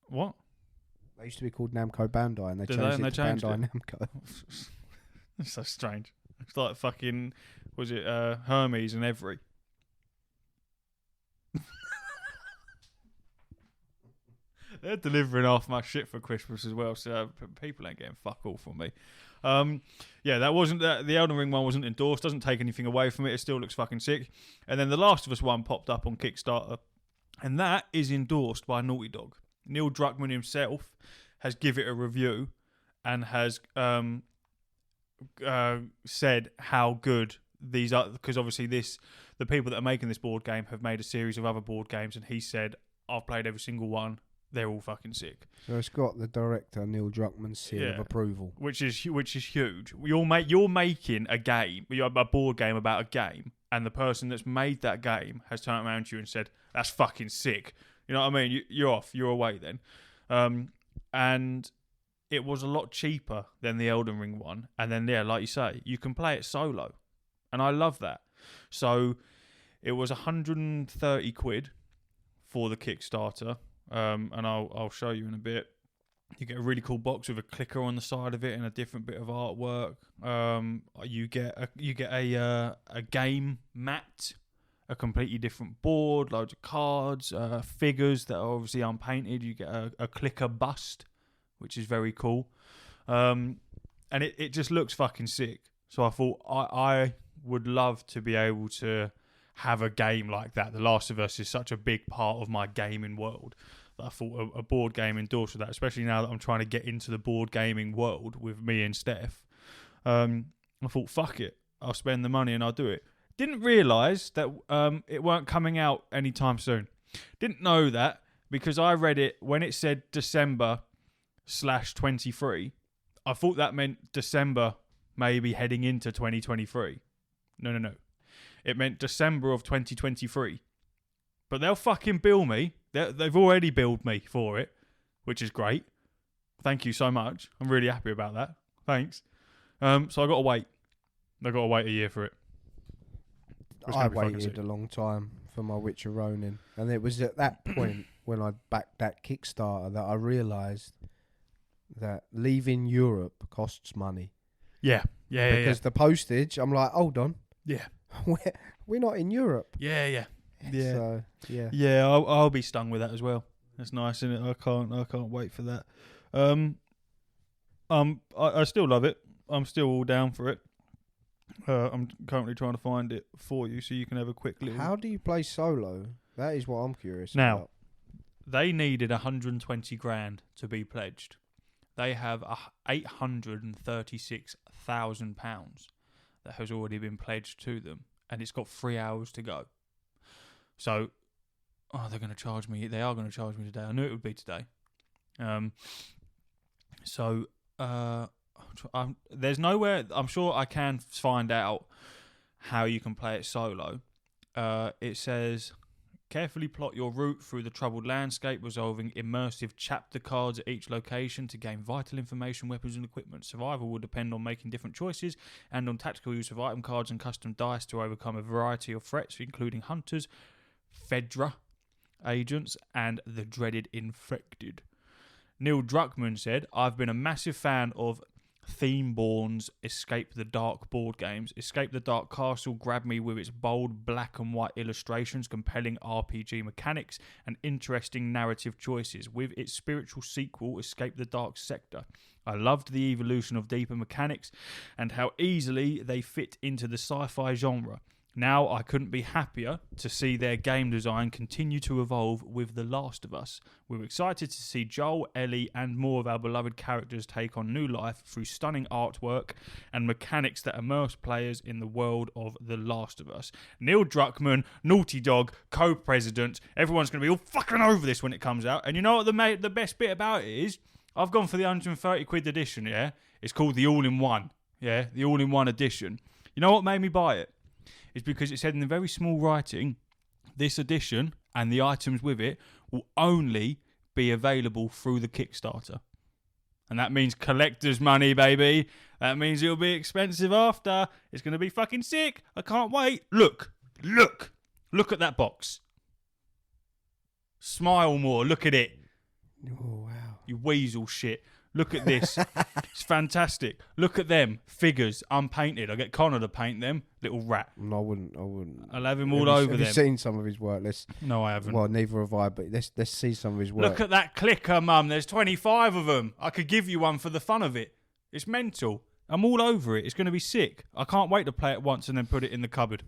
What? They used to be called Namco Bandai, and they Did changed they? it to Bandai Namco. It's so strange. It's like fucking, was it Hermes and Every? They're delivering half my shit for Christmas as well, so people ain't getting fuck all from me. Yeah, that wasn't the Elden Ring one wasn't endorsed. Doesn't take anything away from it. It still looks fucking sick. And then the Last of Us one popped up on Kickstarter, and that is endorsed by Naughty Dog. Neil Druckmann himself has given it a review and has said how good these are, because obviously the people that are making this board game have made a series of other board games, and he said, I've played every single one. They're all fucking sick. So it's got the director Neil Druckmann's seal of approval, which is huge. You're making a game, a board game about a game, and the person that's made that game has turned around to you and said, "That's fucking sick." You know what I mean? You're off. You're away then. And it was a lot cheaper than the Elden Ring one. And then, yeah, like you say, you can play it solo, and I love that. So It was 130 quid for the Kickstarter, and I'll show you in a bit. You get a really cool box with a clicker on the side of it and a different bit of artwork. You get a game mat, a completely different board, loads of cards, figures that are obviously unpainted. You get a clicker bust, which is very cool. And it just looks fucking sick. So I thought I would love to be able to have a game like that. The Last of Us is such a big part of my gaming world that I thought a board game endorsed with that, especially now that I'm trying to get into the board gaming world with me and Steph. I thought, fuck it, I'll spend the money and I'll do it. Didn't realise that it weren't coming out anytime soon. Didn't know that because I read it when it said December/23. I thought that meant December, maybe heading into 2023. No. It meant December of 2023. But they'll fucking bill me. They've already billed me for it, which is great. Thank you so much. I'm really happy about that. Thanks. So I got to wait. I got to wait a year for it. I waited a long time for my Witcher Ronin, and it was at that point when I backed that Kickstarter that I realised that leaving Europe costs money. Yeah. Because the postage, I'm like, hold on. Yeah. We're not in Europe. Yeah. So, yeah. Yeah, I'll be stung with that as well. That's nice, isn't it? I can't wait for that. I still love it. I'm still all down for it. I'm currently trying to find it for you so you can have a quick little... How do you play solo? That is what I'm curious now, about. They needed 120 grand to be pledged. They have £836,000 that has already been pledged to them, and it's got 3 hours to go. So, they're going to charge me. They are going to charge me today. I knew it would be today. There's nowhere. I'm sure I can find out how you can play it solo. It says, carefully plot your route through the troubled landscape, resolving immersive chapter cards at each location to gain vital information, weapons and equipment. Survival will depend on making different choices and on tactical use of item cards and custom dice to overcome a variety of threats, including hunters, Fedra agents, and the dreaded infected. Neil Druckmann said, I've been a massive fan of Themeborn's Escape the Dark board games. Escape the Dark Castle grabbed me with its bold black and white illustrations, compelling RPG mechanics, and interesting narrative choices. With its spiritual sequel, Escape the Dark Sector, I loved the evolution of deeper mechanics and how easily they fit into the sci-fi genre. Now I couldn't be happier to see their game design continue to evolve with The Last of Us. We're excited to see Joel, Ellie and more of our beloved characters take on new life through stunning artwork and mechanics that immerse players in the world of The Last of Us. Neil Druckmann, Naughty Dog, co-president, everyone's going to be all fucking over this when it comes out. And you know what the best bit about it is? I've gone for the 130 quid edition, yeah? It's called the All-in-One, yeah? The All-in-One edition. You know what made me buy it? Is because it said in the very small writing, this edition and the items with it will only be available through the Kickstarter. And that means collector's money, baby. That means it'll be expensive after. It's going to be fucking sick. I can't wait. Look at that box. Smile more. Look at it. Oh, wow. You weasel shit. Look at this. It's fantastic. Look at them. Figures, unpainted. I get Connor to paint them. Little rat. No, I wouldn't. I'll have him all over them. Have you seen some of his work? No, I haven't. Well, neither have I, but let's see some of his work. Look at that clicker, Mum. There's 25 of them. I could give you one for the fun of it. It's mental. I'm all over it. It's going to be sick. I can't wait to play it once and then put it in the cupboard.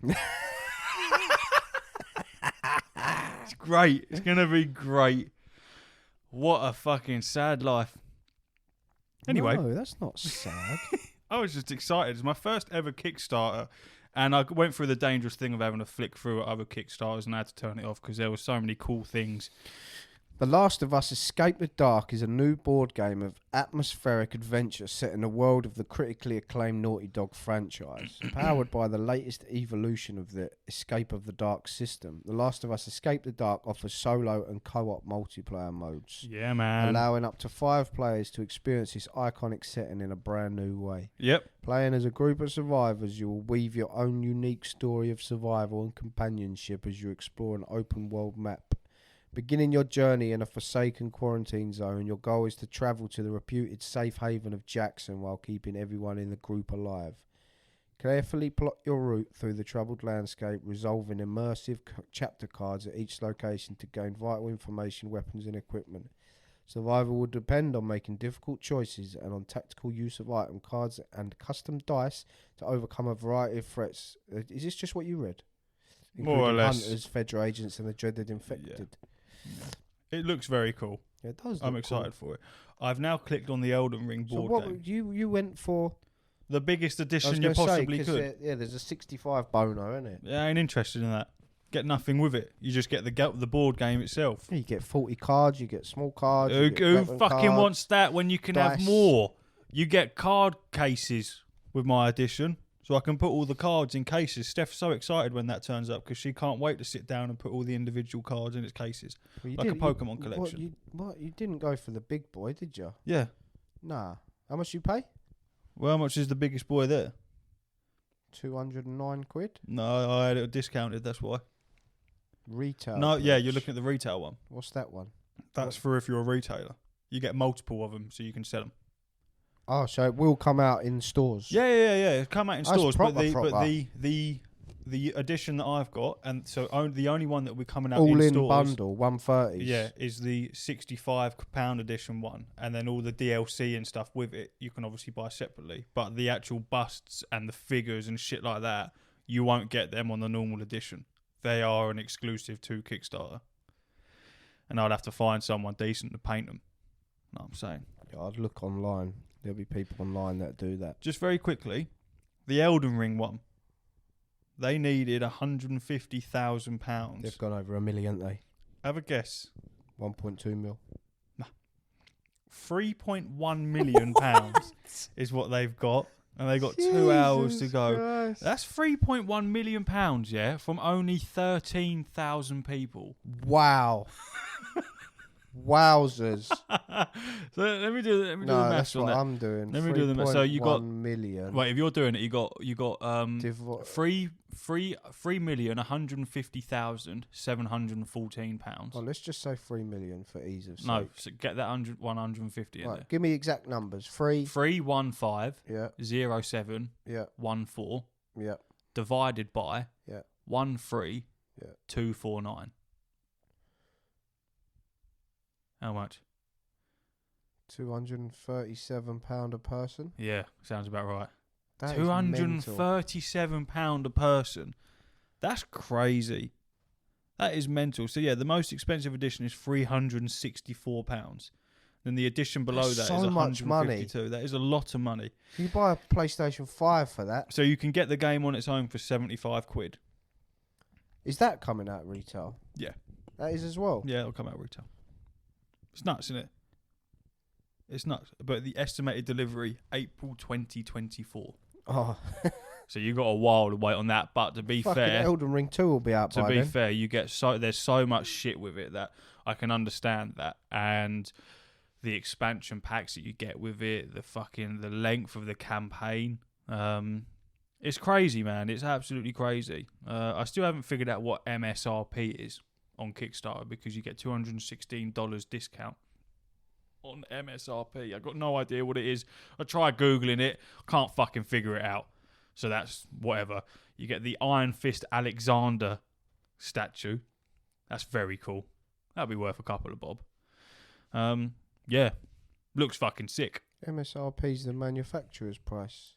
It's great. It's going to be great. What a fucking sad life. Anyway. No, that's not sad. I was just excited. It's my first ever Kickstarter. And I went through the dangerous thing of having to flick through other Kickstarters and I had to turn it off because there were so many cool things The Last of Us Escape the Dark is a new board game of atmospheric adventure set in the world of the critically acclaimed Naughty Dog franchise. Powered by the latest evolution of the Escape of the Dark system, The Last of Us Escape the Dark offers solo and co-op multiplayer modes. Yeah, man. Allowing up to 5 players to experience this iconic setting in a brand new way. Yep. Playing as a group of survivors, you will weave your own unique story of survival and companionship as you explore an open world map. Beginning your journey in a forsaken quarantine zone, your goal is to travel to the reputed safe haven of Jackson while keeping everyone in the group alive. Carefully plot your route through the troubled landscape, resolving immersive chapter cards at each location to gain vital information, weapons and equipment. Survival will depend on making difficult choices and on tactical use of item cards and custom dice to overcome a variety of threats. Is this just what you read? More or less. Hunters, Fedra agents and the dreaded infected. Yeah. It looks very cool. Yeah, it does. I'm excited for it. I've now clicked on the Elden Ring board game. You went for The biggest edition you possibly could. There's a 65 bono, isn't it? Yeah, I ain't interested in that. Get nothing with it. You just get the board game itself. You get 40 cards, you get small cards. Who fucking wants that when you can have dice. more? You get card cases with my edition. So I can put all the cards in cases. Steph's so excited when that turns up because she can't wait to sit down and put all the individual cards in its cases. Well, like a Pokemon collection. You didn't go for the big boy, did you? Yeah. Nah. How much you pay? Well, how much is the biggest boy there? 209 quid. No, I had it discounted, that's why. Retail. No, price. yeah, you're looking at the retail one. What's that one? That's for if you're a retailer. You get multiple of them so you can sell them. Oh, so it will come out in stores. Yeah. It'll come out in stores, but the edition that I've got, and so the only one that we're coming out all in in stores, bundle, 130. yeah, is the £65 edition one, and then all the DLC and stuff with it you can obviously buy separately. But the actual busts and the figures and shit like that, you won't get them on the normal edition. They are an exclusive to Kickstarter, and I'd have to find someone decent to paint them. Know what I'm saying? Yeah, I'd look online. There'll be people online that do that. Just very quickly, the Elden Ring one. They needed £150,000. They've gone over $1 million, they. Have a guess. 1.2 mil. Nah. £3.1 million is what they've got. And they got 2 hours to go. Christ. That's £3.1 million, yeah, from only 13,000 people. Wow. Wowzers. So let me do the maths that's on what that. I'm doing. Let me do the maths. So you got 1 million. Wait, if you're doing it, you got 3,150,714 pounds. Oh, let's just say 3 million for ease of sake. No, so get that 150 in Right, there. give me exact numbers. 315 Yeah. 07 Yeah. 14 Yeah. divided by Yeah. 13 Yeah. 249. How much? £237 a person. Yeah, sounds about right. That is mental. £237 a person. That's crazy. That is mental. So yeah, the most expensive edition is £364. Then the edition below That's that so is much money. £152. That is a lot of money. You buy a PlayStation 5 for that. So you can get the game on its own for 75 quid. Is that coming out retail? Yeah. That is as well. Yeah, it'll come out retail. It's nuts, isn't it? It's nuts. But the estimated delivery, April 2024. Oh. So you got a while to wait on that. But to be Fucking fair, Elden Ring 2 will be out by to be then. fair, you get there's so much shit with it that I can understand that, and the expansion packs that you get with it, the length of the campaign, it's crazy, man. It's absolutely crazy. I still haven't figured out what MSRP is on Kickstarter because you get $216 discount on MSRP. I got no idea what it is. I tried Googling it, can't fucking figure it out. So that's whatever. You get the Iron Fist Alexander statue. That's very cool. That'll be worth a couple of bob. Yeah. Looks fucking sick. MSRP is the manufacturer's price.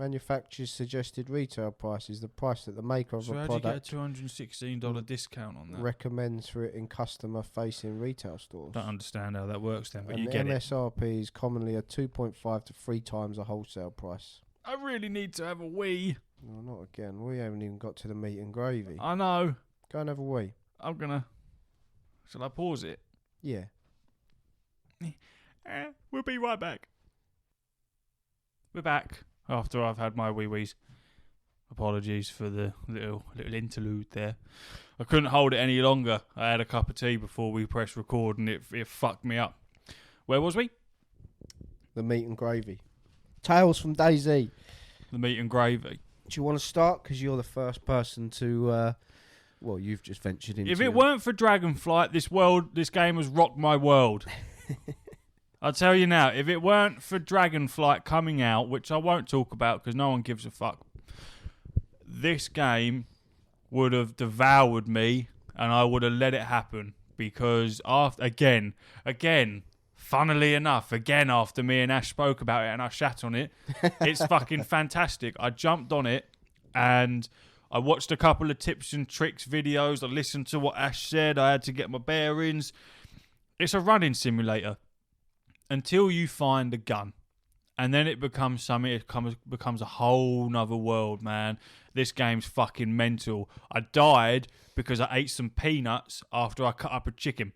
Manufacturer's suggested retail price is the price that the maker of So a how do you get product a $216 discount on that? recommends for it in customer-facing retail stores. Don't understand how that works then, but And you get it. MSRP is commonly a 2.5 to 3 times a wholesale price. I really need to have a wee. No, not again. We haven't even got to the meat and gravy. I know. Go and have a wee. I'm gonna Shall I pause it? Yeah. We'll be right back. We're back after I've had my wee-wees. Apologies for the little interlude there. I couldn't hold it any longer. I had a cup of tea before we pressed record and it fucked me up. Where was we? The meat and gravy. Tales from Dayz. The meat and gravy. Do you want to start? Because you're the first person to... well, you've just ventured into... If it weren't for Dragonflight, this game has rocked my world. I'll tell you now, if it weren't for Dragonflight coming out, which I won't talk about because no one gives a fuck, this game would have devoured me and I would have let it happen because again, funnily enough, after me and Ash spoke about it and I shat on it, it's fucking fantastic. I jumped on it and I watched a couple of tips and tricks videos. I listened to what Ash said. I had to get my bearings. It's a running simulator until you find a gun. And then it becomes something, becomes a whole nother world, man. This game's fucking mental. I died because I ate some peanuts after I cut up a chicken.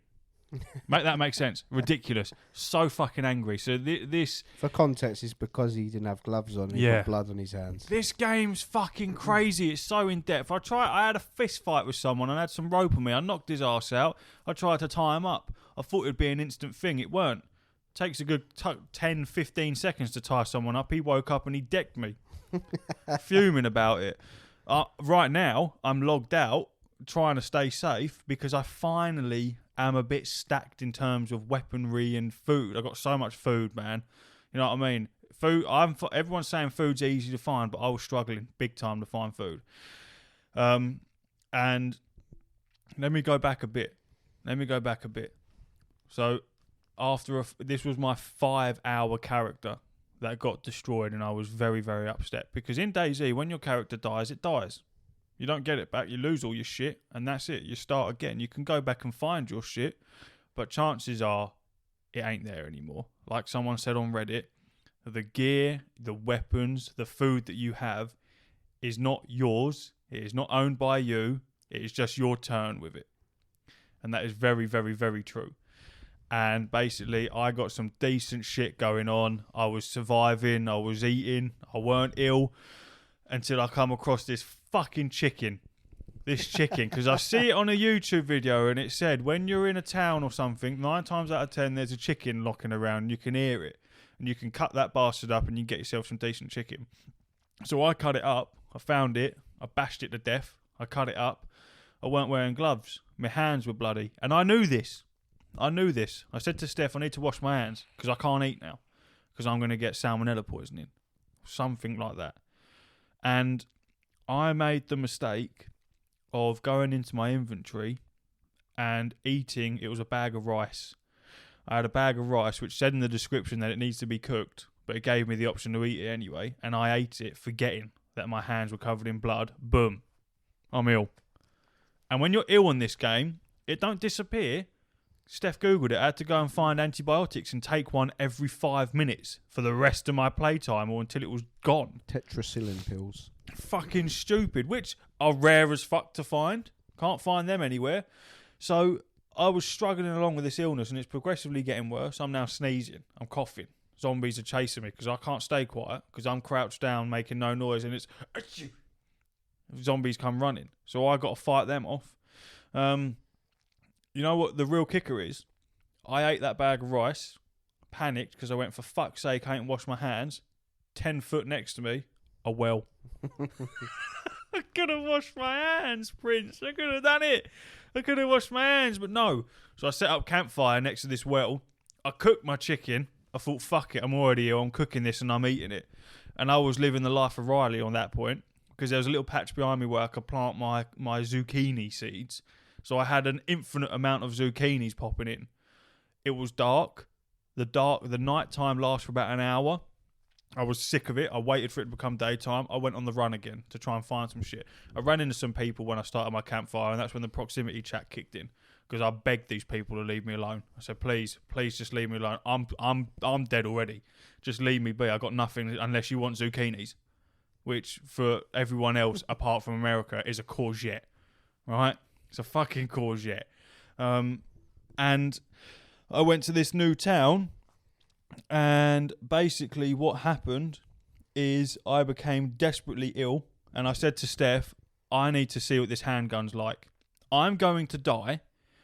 Make that make sense? Ridiculous. So fucking angry. So this... For context, it's because he didn't have gloves on and he got blood on his hands. This game's fucking crazy. It's so in-depth. I had a fist fight with someone and had some rope on me. I knocked his ass out. I tried to tie him up. I thought it'd be an instant thing. It weren't. Takes a good 10, 15 seconds to tie someone up. He woke up and he decked me. Fuming about it. Right now, I'm logged out, trying to stay safe because I finally am a bit stacked in terms of weaponry and food. I've got so much food, man. You know what I mean? Food. Everyone's saying food's easy to find, but I was struggling big time to find food. And let me go back a bit. So... this was my 5-hour character that got destroyed and I was very, very upset because in Dayz, when your character dies, it dies. You don't get it back. You lose all your shit and that's it. You start again. You can go back and find your shit, but chances are it ain't there anymore. Like someone said on Reddit, the gear, the weapons, the food that you have is not yours. It is not owned by you. It is just your turn with it. And that is very, very, very true. And basically, I got some decent shit going on. I was surviving. I was eating. I weren't ill until I come across this fucking chicken. This chicken. Because I see it on a YouTube video and it said, when you're in a town or something, 9 times out of 10, there's a chicken knocking around and you can hear it. And you can cut that bastard up and you get yourself some decent chicken. So I cut it up. I found it. I bashed it to death. I cut it up. I weren't wearing gloves. My hands were bloody. And I knew this. I said to Steph, I need to wash my hands because I can't eat now because I'm going to get salmonella poisoning. Something like that. And I made the mistake of going into my inventory and eating. It was a bag of rice. I had a bag of rice which said in the description that it needs to be cooked, but it gave me the option to eat it anyway. And I ate it forgetting that my hands were covered in blood. Boom. I'm ill. And when you're ill in this game, it don't disappear. Steph Googled it. I had to go and find antibiotics and take one every 5 minutes for the rest of my playtime or until it was gone. Tetracycline pills. Fucking stupid, which are rare as fuck to find. Can't find them anywhere. So I was struggling along with this illness and it's progressively getting worse. I'm now sneezing. I'm coughing. Zombies are chasing me because I can't stay quiet because I'm crouched down making no noise and it's... Zombies come running. So I got to fight them off. You know what the real kicker is? I ate that bag of rice, panicked because I went, for fuck's sake, I ain't washed my hands. 10 foot next to me, a well. I could have washed my hands, Prince. I could have done it. I could have washed my hands, but no. So I set up campfire next to this well. I cooked my chicken. I thought, fuck it, I'm already here. I'm cooking this and I'm eating it. And I was living the life of Riley on that point because there was a little patch behind me where I could plant my zucchini seeds. So I had an infinite amount of zucchinis popping in. It was dark. The night time lasts for about an hour. I was sick of it. I waited for it to become daytime. I went on the run again to try and find some shit. I ran into some people when I started my campfire, and that's when the proximity chat kicked in. Because I begged these people to leave me alone. I said, please just leave me alone. I'm dead already. Just leave me be. I got nothing unless you want zucchinis, which for everyone else apart from America is a courgette, right? It's a fucking courgette. And I went to this new town, and basically what happened is I became desperately ill, and I said to Steph, I need to see what this handgun's like. I'm going to die,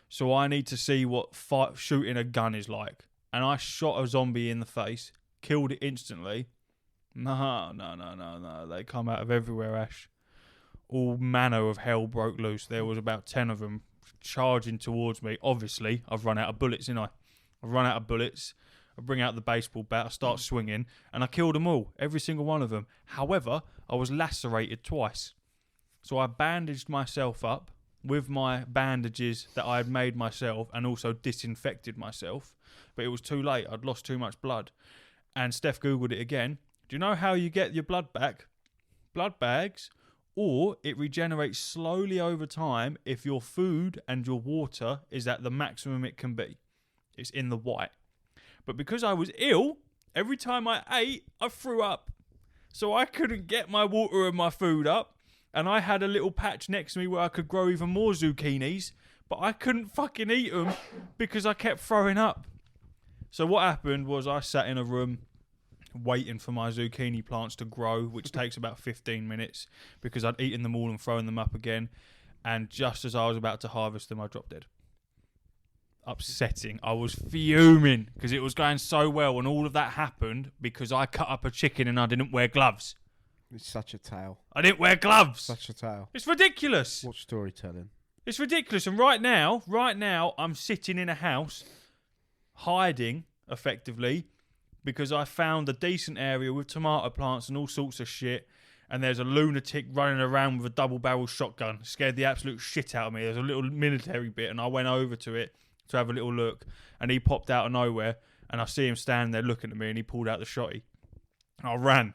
so I need to see what shooting a gun is like. And I shot a zombie in the face, killed it instantly. No. They come out of everywhere, Ash. All manner of hell broke loose. There was about 10 of them charging towards me. Obviously, I've run out of bullets, I've run out of bullets. I bring out the baseball bat, I start swinging, and I killed them all, every single one of them. However, I was lacerated twice. So I bandaged myself up with my bandages that I had made myself and also disinfected myself. But it was too late. I'd lost too much blood. And Steph Googled it again. Do you know how you get your blood back? Blood bags. Or it regenerates slowly over time if your food and your water is at the maximum it can be. It's in the white. But because I was ill, every time I ate, I threw up. So I couldn't get my water and my food up. And I had a little patch next to me where I could grow even more zucchinis. But I couldn't fucking eat them because I kept throwing up. So what happened was I sat in a room waiting for my zucchini plants to grow, which takes about 15 minutes because I'd eaten them all and thrown them up again. And just as I was about to harvest them, I dropped dead. Upsetting. I was fuming because it was going so well, and all of that happened because I cut up a chicken and I didn't wear gloves. It's such a tale. I didn't wear gloves. Such a tale. It's ridiculous. What storytelling? It's ridiculous. And right now, I'm sitting in a house, hiding effectively, because I found a decent area with tomato plants and all sorts of shit. And there's a lunatic running around with a double-barrel shotgun. Scared the absolute shit out of me. There's a little military bit, and I went over to it to have a little look. And he popped out of nowhere, and I see him standing there looking at me, and he pulled out the shotty. I ran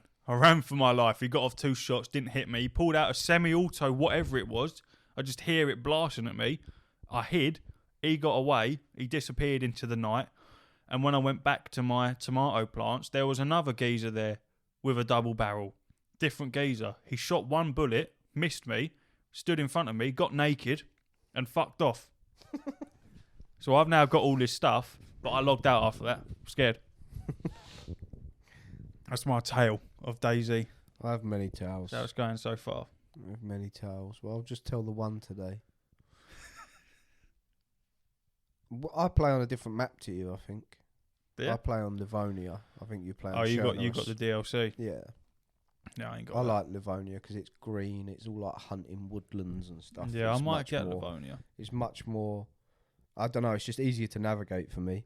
for my life. He got off 2 shots, didn't hit me. He pulled out a semi-auto, whatever it was. I just hear it blasting at me. I hid. He got away. He disappeared into the night. And when I went back to my tomato plants, there was another geezer there with a double barrel. Different geezer. He shot 1 bullet, missed me, stood in front of me, got naked, and fucked off. So I've now got all this stuff, but I logged out after that. I'm scared. That's my tale of Dayz. I have many tales. That was going so far. I have many tales. Well, I'll just tell the one today. I play on a different map to you, I think. Yeah. I play on Livonia. I think you play on you got the DLC. Yeah. No, I ain't got I that. like Livonia because it's green. It's all like hunting woodlands and stuff. Yeah, it's I might get Livonia. It's much more... I don't know. It's just easier to navigate for me.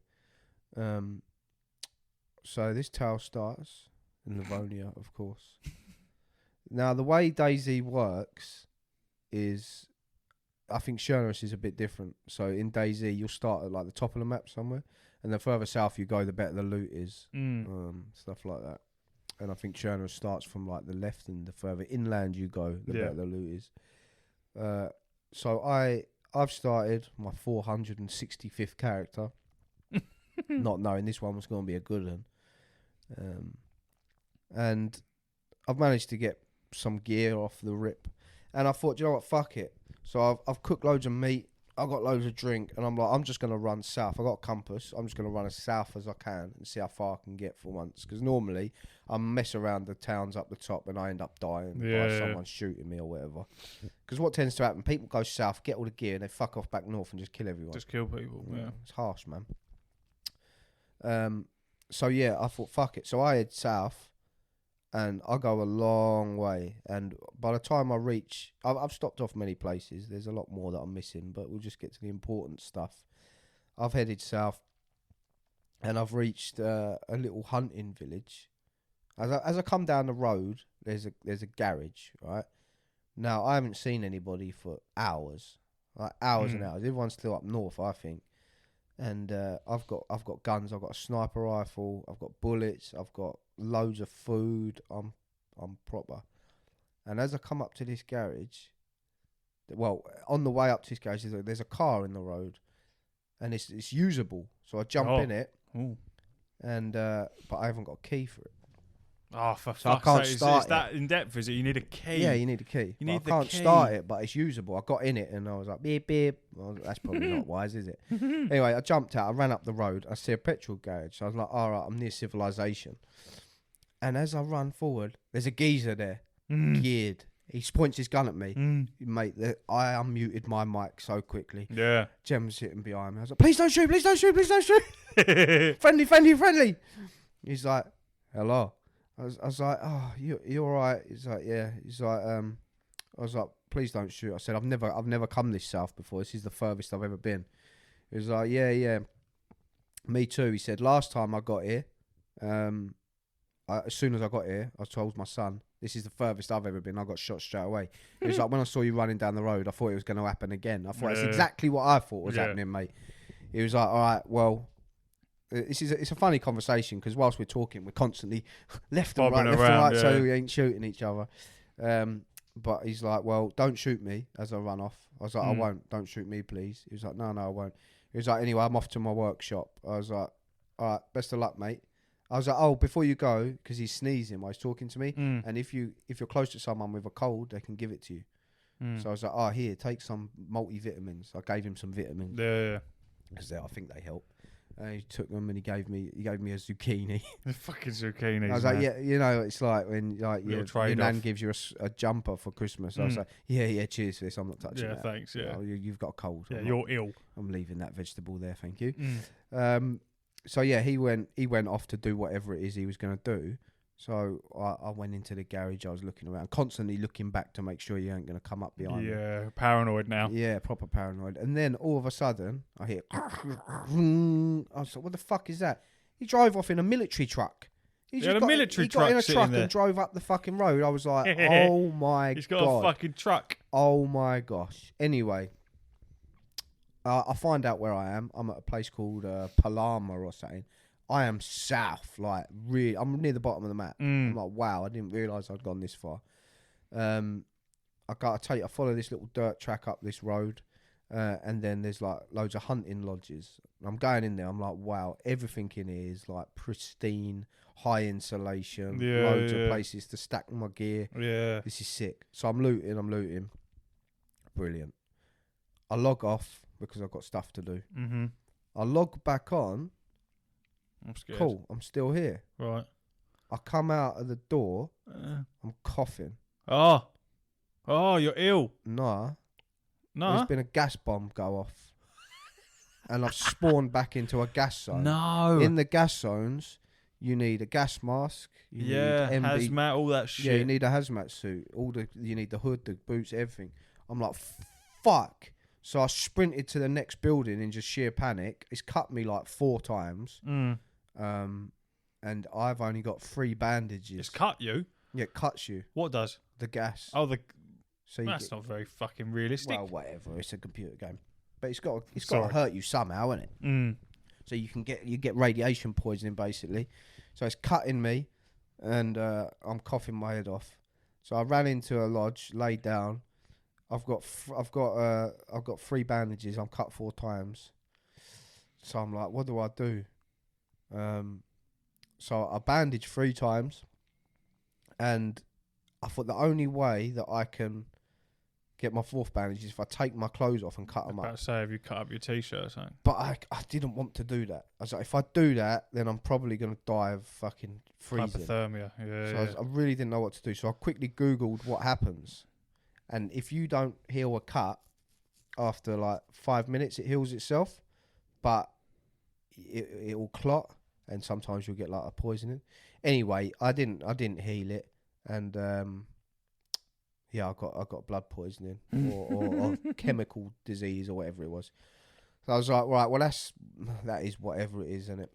So this tale starts in Livonia, of course. Now, the way Dayz works is... I think Chernobyl is a bit different. So in Dayz, you'll start at like the top of the map somewhere, and the further south you go, the better the loot is. Stuff like that. And I think Chernobyl starts from like the left, and the further inland you go, the better the loot is. So I've started my 465th character, not knowing this one was going to be a good one. And I've managed to get some gear off the rip, and I thought, you know what, fuck it. So I've cooked loads of meat, I've got loads of drink, and I'm like, I'm just going to run south. I've got a compass. I'm just going to run as south as I can and see how far I can get for once. Because normally I mess around the towns up the top and I end up dying by someone shooting me or whatever. Because what tends to happen, people go south, get all the gear, and they fuck off back north and just kill everyone. Just kill people, yeah. It's harsh, man. So yeah, I thought, fuck it. So I head south. And I go a long way, and by the time I reach, I've stopped off many places. There's a lot more that I'm missing, but we'll just get to the important stuff. I've headed south, and I've reached a little hunting village. As I come down the road, there's a garage, right? Now I haven't seen anybody for hours, like hours and hours. Everyone's still up north, I think. And I've got guns. I've got a sniper rifle. I've got bullets. I've got loads of food. I'm proper. And as I come up to this garage, well, on the way up to this garage, there's a car in the road, and it's usable. So I jump in it, and but I haven't got a key for it. Oh, for So I fuck's can't sake. start It's that in depth, is it? You need a key. Yeah, you need a key. You But need I the can't key. start it, but it's usable. I got in it and I was like, beep, beep. Well, that's probably not wise, is it? Anyway, I jumped out. I ran up the road. I see a petrol garage. So I was like, all right, I'm near civilization. And as I run forward, there's a geezer there, geared. He points his gun at me. Mate, I unmuted my mic so quickly. Yeah. Jem was sitting behind me. I was like, please don't shoot, please don't shoot, please don't shoot. friendly. He's like, hello. I was like, oh, you all right? He's like, yeah. He's like, I was like, please don't shoot. I said, I've never come this south before. This is the furthest I've ever been. He was like, yeah. Me too. He said, last time I got here, as soon as I got here, I told my son, this is the furthest I've ever been. I got shot straight away. He was like, when I saw you running down the road, I thought it was going to happen again. I thought that's exactly what I thought was happening, mate. He was like, all right, well, it's a funny conversation because whilst we're talking, we're constantly left and right, so we ain't shooting each other. But he's like, well, don't shoot me as I run off. I was like, I won't. Don't shoot me, please. He was like, no, I won't. He was like, anyway, I'm off to my workshop. I was like, all right, best of luck, mate. I was like, oh, before you go, because he's sneezing while he's talking to me, and if you're close to someone with a cold, they can give it to you. So I was like, oh, here, take some multivitamins. I gave him some vitamins. Yeah. Because I think they help. He took them and he gave me a zucchini. The fucking zucchini. I was like, yeah, you know, it's like when like your nan gives you a jumper for Christmas. I was like, yeah, cheers for this. I'm not touching that. Yeah, thanks. Yeah, you've got a cold. Yeah, you're ill. I'm leaving that vegetable there. Thank you. So yeah, he went off to do whatever it is he was going to do. So I went into the garage. I was looking around, constantly looking back to make sure you ain't going to come up behind me. Yeah, paranoid now. Yeah, proper paranoid. And then all of a sudden, I hear... I was like, what the fuck is that? He drove off in a military truck. He got in a truck and drove up the fucking road. I was like, oh my God. He's got a fucking truck. Oh my gosh. Anyway, I find out where I am. I'm at a place called Palama or something. I am south, like really. I'm near the bottom of the map. I'm like, wow, I didn't realise I'd gone this far. I follow this little dirt track up this road, and then there's like loads of hunting lodges. I'm going in there. I'm like, wow, everything in here is like pristine, high insulation, loads of places to stack my gear. Yeah, this is sick. So I'm looting. Brilliant. I log off because I've got stuff to do. I log back on. I'm scared. Cool, I'm still here. Right. I come out of the door. I'm coughing. Oh, you're ill. Nah. No. There's been a gas bomb go off. And I've spawned back into a gas zone. No. In the gas zones, you need a gas mask. You need hazmat, all that shit. Yeah, you need a hazmat suit. You need the hood, the boots, everything. I'm like, fuck. So I sprinted to the next building in just sheer panic. It's cut me like 4 times. And I've only got 3 bandages. It's cut you? Yeah, it cuts you. What does? The gas. Oh, so that's not very fucking realistic. Well, whatever. It's a computer game. But it's got to hurt you somehow, isn't it? So you get radiation poisoning basically. So it's cutting me, and I'm coughing my head off. So I ran into a lodge, laid down. I've got 3 bandages. I'm cut 4 times. So I'm like, what do I do? So I bandaged 3 times, and I thought the only way that I can get my 4th bandage is if I take my clothes off and cut them up. About to say, have you cut up your t-shirt or something? But I didn't want to do that. I was like, if I do that, then I'm probably going to die of fucking freezing. Hypothermia, yeah. So I really didn't know what to do. So I quickly Googled what happens. And if you don't heal a cut after like 5 minutes, it heals itself. But it will clot, and sometimes you'll get like a poisoning. Anyway, I didn't heal it, and I got blood poisoning or chemical disease or whatever it was. So I was like, right, well that is whatever it is, isn't it?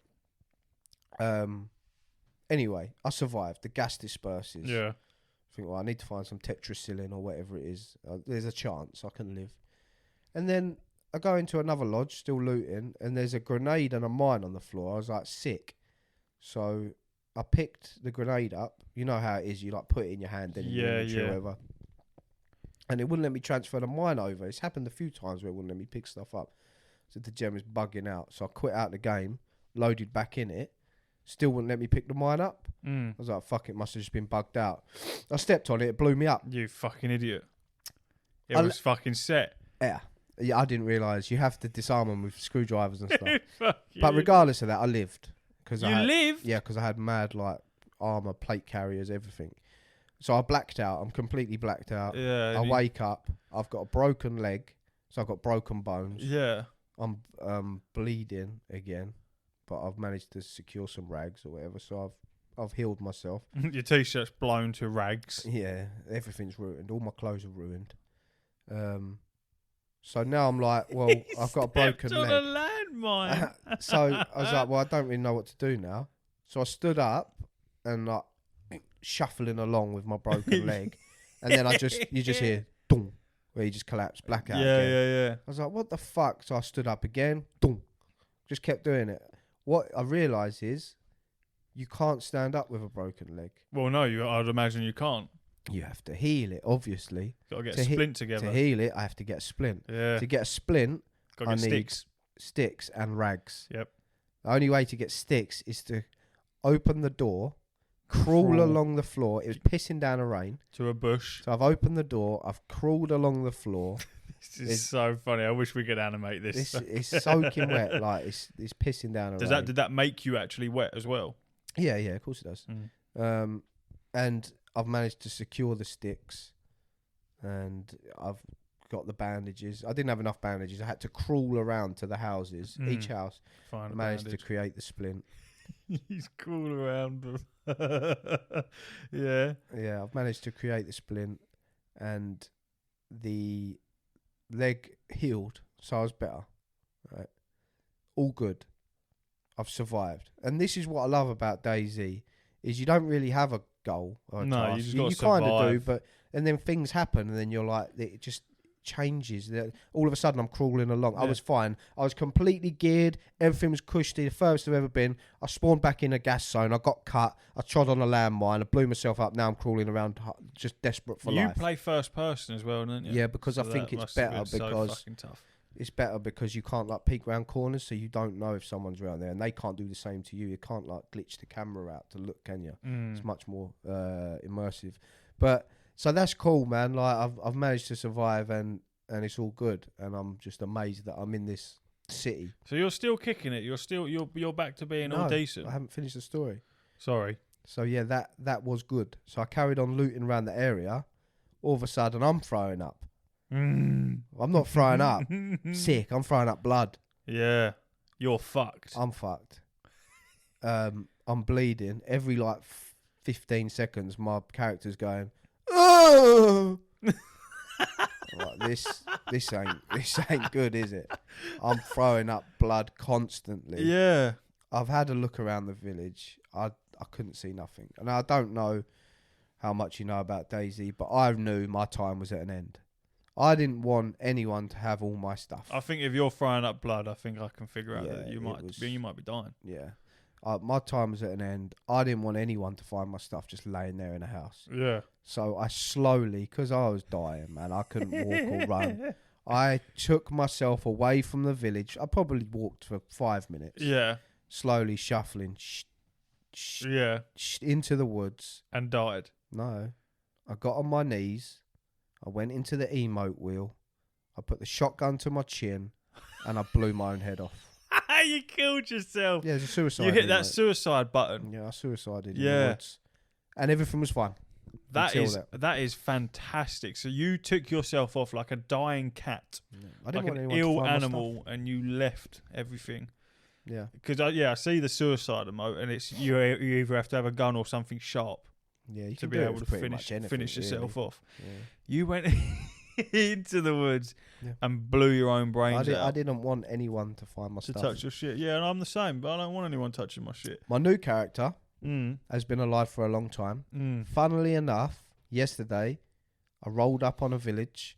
Anyway, I survived. The gas disperses. Yeah. I think, well, I need to find some tetracycline or whatever it is. There's a chance I can live. And then I go into another lodge, still looting, and there's a grenade and a mine on the floor. I was like, sick. So I picked the grenade up. You know how it is. You like put it in your hand, then or whatever. And it wouldn't let me transfer the mine over. It's happened a few times where it wouldn't let me pick stuff up. So the gem is bugging out. So I quit out the game, loaded back in it, Still wouldn't let me pick the mine up. I was like, fuck, it must have just been bugged out. I stepped on it, it blew me up. You fucking idiot. It was fucking set. Yeah, I didn't realise you have to disarm them with screwdrivers and stuff. Fuck But you. regardless of that, I lived. You lived? Yeah, because I had mad, like, armour, plate carriers, everything. So I blacked out. I'm completely blacked out. Yeah. I wake up. I've got a broken leg. So I've got broken bones. Yeah. I'm bleeding again. But I've managed to secure some rags or whatever. So I've healed myself. Your t-shirt's blown to rags. Yeah, everything's ruined. All my clothes are ruined. So now I'm like, well, I've got a broken leg. on a landmine. So I was like, well, I don't really know what to do now. So I stood up and like shuffling along with my broken leg, and then you just hear dong, where you just collapse, blackout. Yeah. I was like, what the fuck? So I stood up again, dong, just kept doing it. What I realised is, you can't stand up with a broken leg. Well, no, I'd imagine you can't. You have to heal it, obviously. Got to get a splint together. To heal it, I have to get a splint. Yeah. To get a splint, Got to I get need sticks. Sticks and rags. Yep. The only way to get sticks is to open the door, crawl along the floor. It was pissing down a rain. To a bush. So I've opened the door, I've crawled along the floor. This is so funny. I wish we could animate this. It's soaking wet, like it's pissing down a rain. Did that make you actually wet as well? Yeah, of course it does. And I've managed to secure the sticks, and I've got the bandages. I didn't have enough bandages. I had to crawl around to the houses, each house. I managed to create the splint. He's crawl around. Yeah. Yeah, I've managed to create the splint, and the leg healed, so I was better. Right, all good. I've survived, and this is what I love about Dayz, is you don't really have a goal or a task. You just got to kind of do, survive. but and then things happen, and then you're like, it just changes. All of a sudden, I'm crawling along. I was fine. I was completely geared. Everything was cushy. The furthest I've ever been. I spawned back in a gas zone. I got cut. I trod on a landmine. I blew myself up. Now I'm crawling around, just desperate for life. You play first person as well, don't you? Yeah, because I think it's better because fucking tough. it's better because you can't like peek around corners, so you don't know if someone's around there, and they can't do the same to you. You can't like glitch the camera out to look, can you? It's much more immersive. But so that's cool, man. Like I've managed to survive, and it's all good, and I'm just amazed that I'm in this city. So you're still kicking it. You're back to being all decent. I haven't finished the story. Sorry. So yeah, that was good. So I carried on looting around the area. All of a sudden, I'm throwing up. I'm not throwing up sick. I'm throwing up blood. Yeah, you're fucked. I'm fucked. I'm bleeding. Every like 15 seconds, my character's going, oh! Like, this ain't good, is it? I'm throwing up blood constantly. Yeah. I've had a look around the village. I couldn't see nothing. And I don't know how much you know about Dayz, but I knew my time was at an end. I didn't want anyone to have all my stuff. I think if you're throwing up blood, I think I can figure out that you might be dying. Yeah. My time was at an end. I didn't want anyone to find my stuff just laying there in a house. Yeah. So I slowly, because I was dying, man, I couldn't walk or run. I took myself away from the village. I probably walked for 5 minutes. Yeah. Slowly shuffling into the woods. And died. No. I got on my knees. I went into the emote wheel. I put the shotgun to my chin, and I blew my own head off. You killed yourself. Yeah, it's a suicide. You hit that suicide button. Yeah, I suicided in the woods. And everything was fine. That is fantastic. So you took yourself off like a dying cat, like an ill animal, and you left everything. Yeah. Because I see the suicide emote, and it's you either have to have a gun or something sharp. Yeah, you to be able to finish yourself off. Yeah. You went into the woods and blew your own brains out. I didn't want anyone to find my stuff. To touch your shit. Yeah, and I'm the same, but I don't want anyone touching my shit. My new character has been alive for a long time. Funnily enough, yesterday, I rolled up on a village.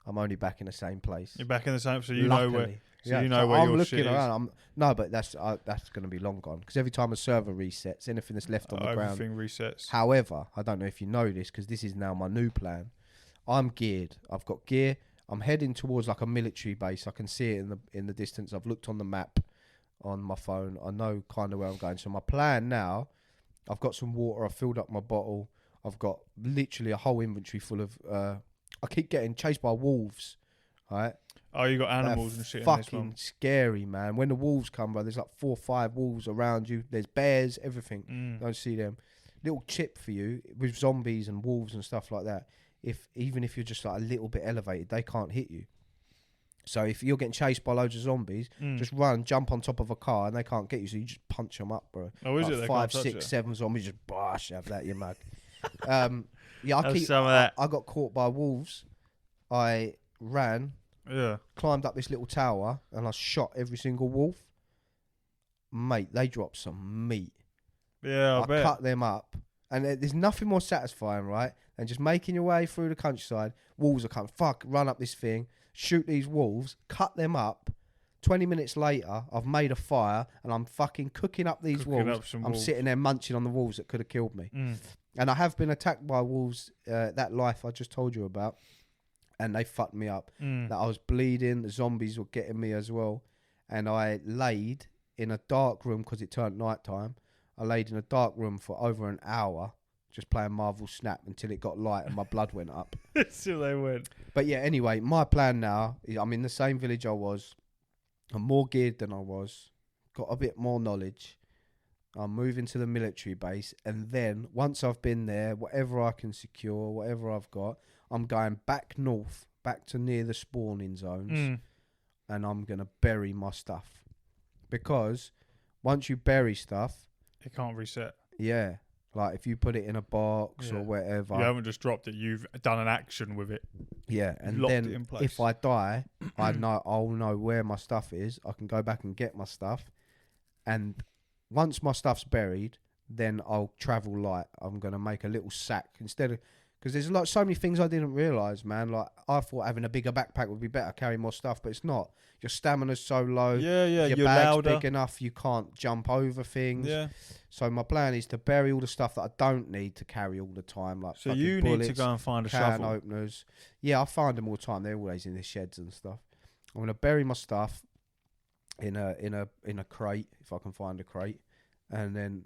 I'm only back in the same place. You're back in the same, so you know where... So you know so where I'm your looking shit around. No, but that's going to be long gone because every time a server resets, anything that's left on the ground, everything resets. However, I don't know if you know this because this is now my new plan. I'm geared. I've got gear. I'm heading towards like a military base. I can see it in the distance. I've looked on the map on my phone. I know kind of where I'm going. So my plan now, I've got some water. I've filled up my bottle. I've got literally a whole inventory full of. I keep getting chased by wolves. Right. Oh, you got animals and shit. Fucking scary, man. When the wolves come, bro, there's like 4 or 5 wolves around you. There's bears, everything. Don't see them. Little tip for you with zombies and wolves and stuff like that. Even if you're just like a little bit elevated, they can't hit you. So if you're getting chased by loads of zombies, just run, jump on top of a car, and they can't get you. So you just punch them up, bro. Oh, is like it? They 5, can't 6, 7 zombies, just bosh, have that, you mug. Yeah, Have some of that. I got caught by wolves. I ran, climbed up this little tower, and I shot every single wolf. Mate, they dropped some meat. Yeah, I bet. Cut them up. And there's nothing more satisfying, right, than just making your way through the countryside. Wolves are coming. Run up this thing, shoot these wolves, cut them up. 20 minutes later, I've made a fire, and I'm fucking cooking up these wolves. I'm sitting there munching on the wolves that could have killed me. And I have been attacked by wolves, that life I just told you about, and they fucked me up. That I was bleeding, the zombies were getting me as well. And I laid in a dark room because it turned night time. I laid in a dark room for over an hour just playing Marvel Snap until it got light and my blood went up. So they went. But yeah, anyway, my plan now is I'm in the same village I was. I'm more geared than I was. Got a bit more knowledge. I'm moving to the military base. And then once I've been there, whatever I can secure, whatever I've got, I'm going back north, back to near the spawning zones. And I'm going to bury my stuff. Because once you bury stuff, it can't reset. Yeah. Like if you put it in a box or whatever. You haven't just dropped it, you've done an action with it. Yeah, and then if I die, I'll know where my stuff is. I can go back and get my stuff. And once my stuff's buried, then I'll travel light. I'm going to make a little sack instead of... Because there's like so many things I didn't realise, man. Like I thought having a bigger backpack would be better, carry more stuff, but it's not. Your stamina's so low. Yeah, your you're bag's louder. big enough, you can't jump over things. Yeah. So my plan is to bury all the stuff that I don't need to carry all the time, like so you bullets, need to go and find a can shovel. openers. Yeah, I find them all the time. They're always in the sheds and stuff. I'm gonna bury my stuff in a crate if I can find a crate, and then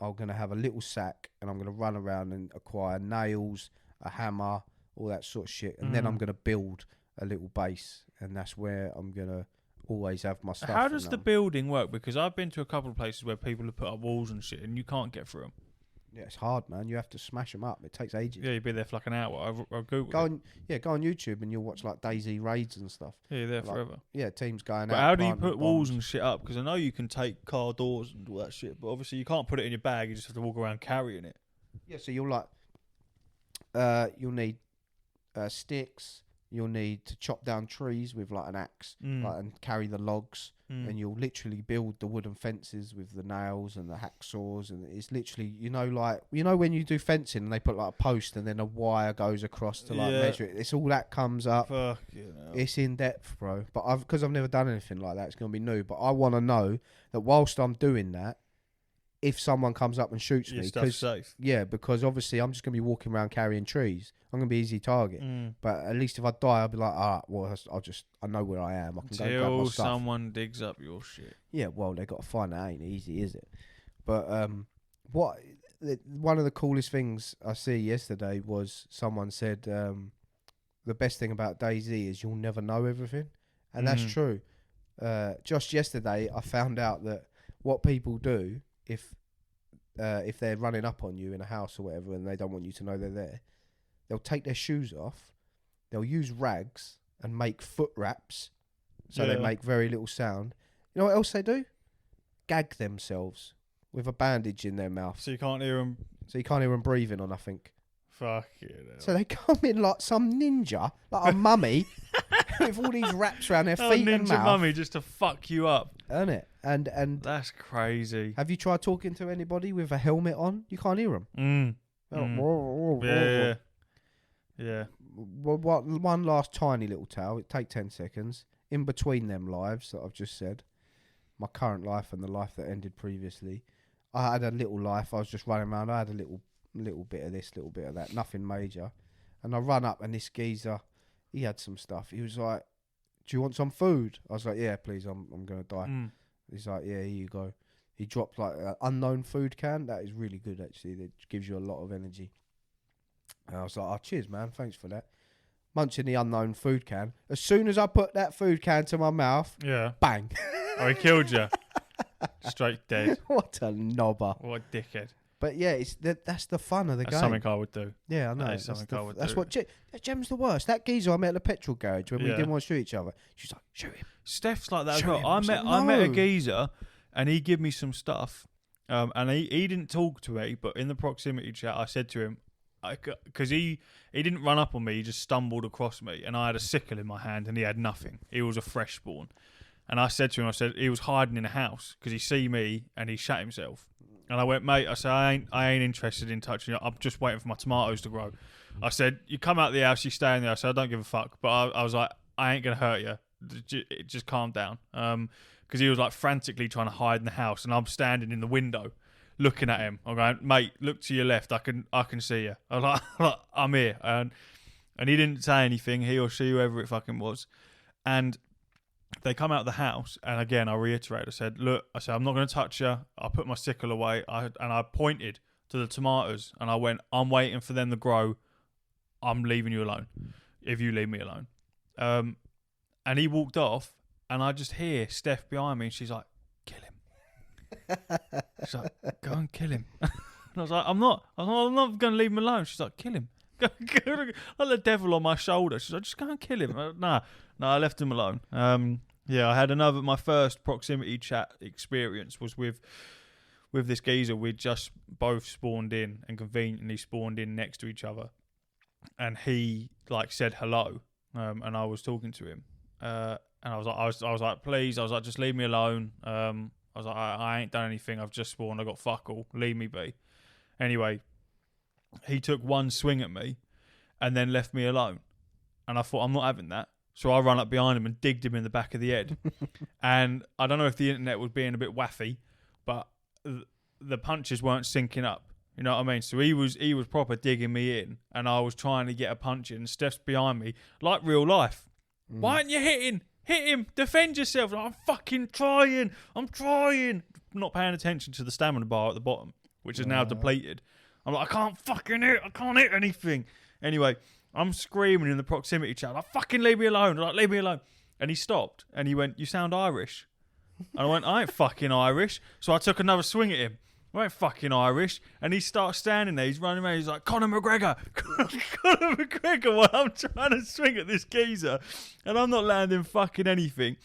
I'm gonna have a little sack and I'm gonna run around and acquire nails, a hammer, all that sort of shit, and then I'm gonna build a little base, and that's where I'm gonna always have my stuff. How does the building work? Because I've been to a couple of places where people have put up walls and shit, and you can't get through them. Yeah, it's hard, man. You have to smash them up. It takes ages. Yeah, you'd be there for like an hour. I'll Google go on YouTube and you'll watch like Dayz raids and stuff. Yeah, you're there forever. Yeah, teams going but out. How do you put walls and shit up? Because I know you can take car doors and all that shit, but obviously you can't put it in your bag. You just have to walk around carrying it. Yeah, so you'll need sticks. You'll need to chop down trees with like an axe and carry the logs. And you'll literally build the wooden fences with the nails and the hacksaws. And it's literally, when you do fencing and they put like a post and then a wire goes across to like measure it. It's all that comes up. Fuck you know. It's in depth, bro. But because I've never done anything like that, it's going to be new. But I want to know that whilst I'm doing that, if someone comes up and shoots me, stuff's safe. Yeah, because obviously I'm just going to be walking around carrying trees. I'm going to be easy target. But at least if I die, I'll be like, I know where I am. I can go grab my stuff. Until someone digs up your shit. Yeah, well, they got to find that. Ain't easy, is it? But one of the coolest things I see yesterday was someone said the best thing about Dayz is you'll never know everything, and that's true. Just yesterday, I found out that what people do if they're running up on you in a house or whatever and they don't want you to know they're there, they'll take their shoes off, they'll use rags and make foot wraps so they make very little sound. You know what else they do? Gag themselves with a bandage in their mouth. So you can't hear them. So you can't hear them breathing or nothing. Fuck it. So they come in like some ninja, like a mummy, with all these wraps around their feet and mouth. Ninja mummy just to fuck you up. Isn't it? And that's crazy. Have you tried talking to anybody with a helmet on? You can't hear them. Yeah. One last tiny little tale. It take 10 seconds. In between them lives that I've just said, my current life and the life that ended previously, I had a little life. I was just running around. I had a little bit of this, little bit of that. Nothing major. And I run up and this geezer, he had some stuff. He was like, "Do you want some food?" I was like, "Yeah, please. I'm going to die." He's like, yeah, here you go. He dropped like an unknown food can. That is really good, actually. That gives you a lot of energy. And I was like, oh, cheers, man. Thanks for that. Munching the unknown food can. As soon as I put that food can to my mouth, bang. Oh, he killed you. Straight dead. What a knobber. What a dickhead. But yeah, that's the fun of the game. That's something I would do. Yeah, I know. That is something I would do. That's what Gem's the worst. That geezer I met at the petrol garage when we didn't want to shoot each other. She's like, shoot him. Steph's like that as Shoot well. him. I met a geezer and he gave me some stuff. And he didn't talk to me, but in the proximity chat, I said to him, because he didn't run up on me, he just stumbled across me, and I had a sickle in my hand, and he had nothing. He was a fresh spawn, and I said to him, he was hiding in a house because he see me and he shat himself, and I went, mate, I said, I ain't interested in touching you. I'm just waiting for my tomatoes to grow. I said, you come out of the house, you stay in there. I said, I don't give a fuck, but I was like, I ain't gonna hurt you. Just calm down. Because he was like frantically trying to hide in the house, and I'm standing in the window looking at him. I'm going, mate, look to your left. I can see you. I'm like, I'm here. And he didn't say anything, he or she, whoever it fucking was. And they come out of the house, and again, I reiterate, I said, I'm not going to touch you. I put my sickle away, and I pointed to the tomatoes, and I went, I'm waiting for them to grow. I'm leaving you alone if you leave me alone. And he walked off, and I just hear Steph behind me, and she's like, kill him. She's like, go and kill him. And I was like, I'm not going to leave him alone. She's like, kill him. Like the devil on my shoulder. She's like, just go and kill him. No, I left him alone. I had my first proximity chat experience was with this geezer. We'd just both spawned in and conveniently spawned in next to each other. And he like said hello. And I was talking to him. And I was like, please. I was like, just leave me alone. I was like, I ain't done anything. I've just spawned. I got fuck all. Leave me be. Anyway, he took one swing at me and then left me alone. And I thought, I'm not having that. So I ran up behind him and digged him in the back of the head. And I don't know if the internet was being a bit waffy, but the punches weren't syncing up. You know what I mean? So he was proper digging me in, and I was trying to get a punch in, and Steph's behind me, like real life. Why aren't you hitting? Hit him. Defend yourself. I'm fucking trying. I'm trying. Not paying attention to the stamina bar at the bottom, which is now depleted. I'm like, I can't fucking hit. I can't hit anything. Anyway, I'm screaming in the proximity chat, like, fucking leave me alone. Like, leave me alone. And he stopped, and he went, you sound Irish. And I went, I ain't fucking Irish. So I took another swing at him. I ain't fucking Irish. And he starts standing there. He's running around. He's like, Conor McGregor. Conor McGregor. While I'm trying to swing at this geezer. And I'm not landing fucking anything.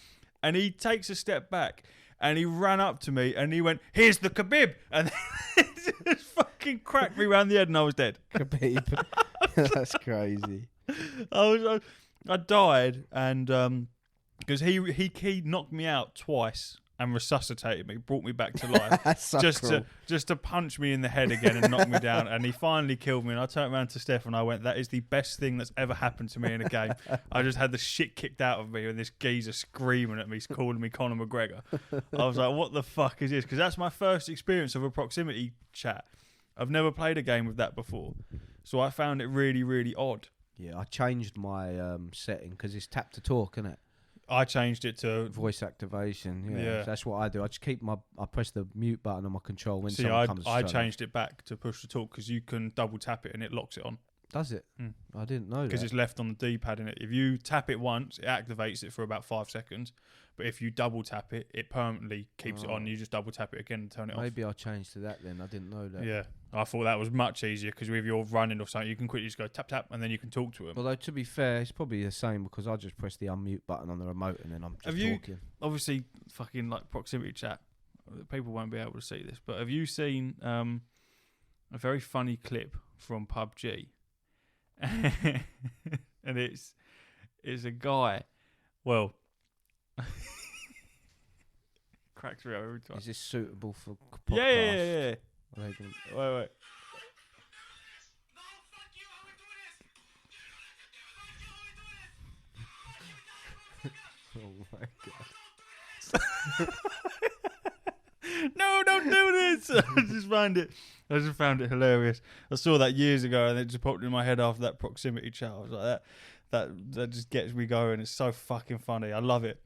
And he takes a step back. And he ran up to me. And he went, here's the kebab. And just fucking cracked me around the head. And I was dead. Khabib. That's crazy. I died. And because he knocked me out twice. And resuscitated me, brought me back to life. That's so cruel. just to punch me in the head again and knock me down. And he finally killed me. And I turned around to Steph and I went, that is the best thing that's ever happened to me in a game. I just had the shit kicked out of me and this geezer screaming at me, calling me Conor McGregor. I was like, what the fuck is this? Because that's my first experience of a proximity chat. I've never played a game with that before. So I found it really, really odd. Yeah, I changed my setting because it's tap to talk, isn't it? I changed it to voice activation. Yeah. So that's what I do. I just I press the mute button on my control when someone comes. I changed it back to push to talk because you can double tap it and it locks it on. Does it? I didn't know that. Because it's left on the D-pad in it. If you tap it once, it activates it for about 5 seconds. But if you double tap it, it permanently keeps it on. You just double tap it again and turn it off. Maybe I'll change to that then. I didn't know that. Yeah. I thought that was much easier because if you're running or something, you can quickly just go tap, tap, and then you can talk to them. Although, to be fair, it's probably the same because I just press the unmute button on the remote and then I'm just talking. Obviously, fucking like proximity chat, people won't be able to see this, but have you seen a very funny clip from PUBG? And it's a guy. Well, cracks me up every time. Is this suitable for podcast? Yeah. Wait. Oh my god. No, don't do this. I just found it hilarious. I saw that years ago and it just popped in my head after that proximity chat. I was like, that just gets me going. It's so fucking funny. I love it.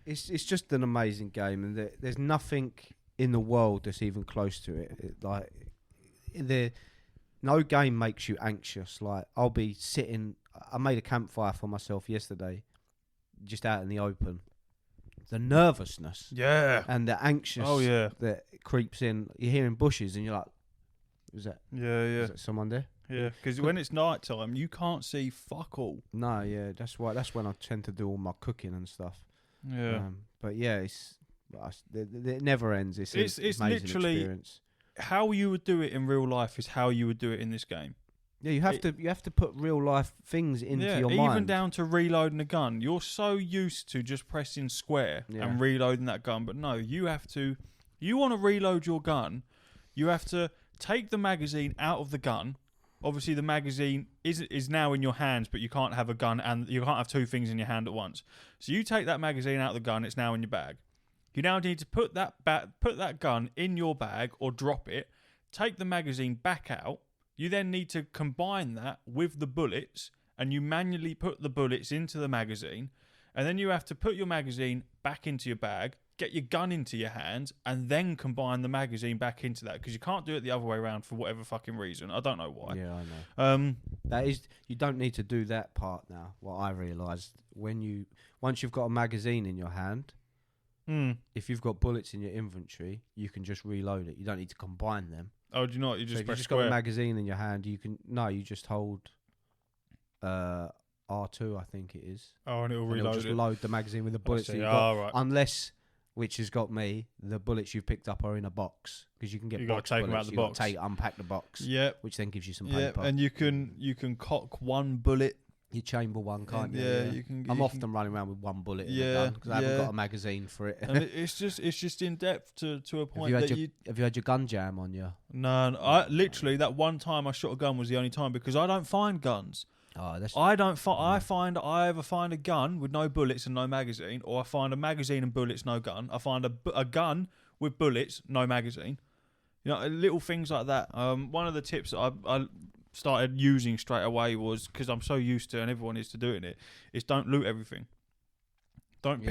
It's just an amazing game, and there's nothing in the world that's even close to it. No game makes you anxious. Like, I'll be sitting. I made a campfire for myself yesterday, just out in the open. The nervousness, and the anxious, that creeps in. You're hearing bushes, and you're like, "Is that? Is that someone there?" Yeah, because when it's night time, you can't see fuck all. No, yeah, that's why. That's when I tend to do all my cooking and stuff. Yeah, but yeah, it never ends. It's amazing literally experience. How you would do it in real life is how you would do it in this game. Yeah, you have to put real life things into your mind. Even down to reloading a gun. You're so used to just pressing square and reloading that gun, but no, you have to. You want to reload your gun, you have to take the magazine out of the gun. Obviously, the magazine is now in your hands, but you can't have a gun and you can't have two things in your hand at once. So you take that magazine out of the gun; it's now in your bag. You now need to put that gun in your bag or drop it. Take the magazine back out. You then need to combine that with the bullets, and you manually put the bullets into the magazine, and then you have to put your magazine back into your bag, get your gun into your hands, and then combine the magazine back into that, because you can't do it the other way around for whatever fucking reason. I don't know why. Yeah, I know. That is, you don't need to do that part now. What I realised, once you've got a magazine in your hand, if you've got bullets in your inventory, you can just reload it. You don't need to combine them. Oh, do you not? You just so if you just got a magazine in your hand, you just hold R2, I think it is. Oh, and it'll reload just load the magazine with the bullets that you've got. Right. Unless, which has got me, the bullets you've picked up are in a box, because you can get box bullets. Them out of the box. Unpack the box. Yeah. Which then gives you some paper. And you can cock one bullet. You chamber one, can't you? Yeah, you can. I'm often running around with one bullet in the gun because I haven't got a magazine for it. And it's just in depth to a point have you had your gun jam on you? No, I literally that one time I shot a gun was the only time, because I don't find guns. I find I either find a gun with no bullets and no magazine, or I find a magazine and bullets, no gun. I find a gun with bullets, no magazine. You know, little things like that. One of the tips that I started using straight away was, because I'm so used to, and everyone is to doing it, is don't loot everything. Don't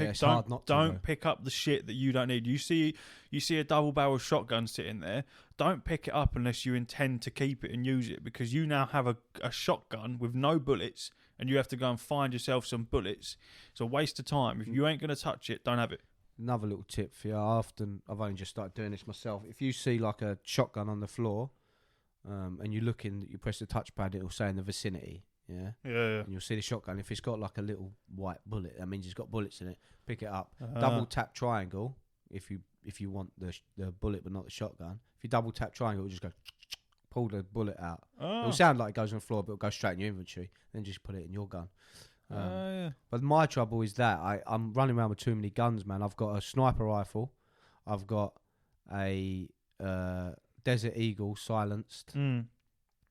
pick up the shit that you don't need. You see a double barrel shotgun sitting there. Don't pick it up unless you intend to keep it and use it, because you now have a shotgun with no bullets, and you have to go and find yourself some bullets. It's a waste of time. If you ain't gonna touch it, don't have it. Another little tip for you. I've only just started doing this myself. If you see like a shotgun on the floor, and you press the touchpad, it'll say in the vicinity. Yeah. And you'll see the shotgun. If it's got like a little white bullet, that means it's got bullets in it. Pick it up. Double tap triangle if you want the bullet but not the shotgun. If you double tap triangle, it'll just go pull the bullet out. It'll sound like it goes on the floor, but it'll go straight in your inventory. Then just put it in your gun. But my trouble is that I'm running around with too many guns, man. I've got a sniper rifle. I've got a Desert Eagle silenced.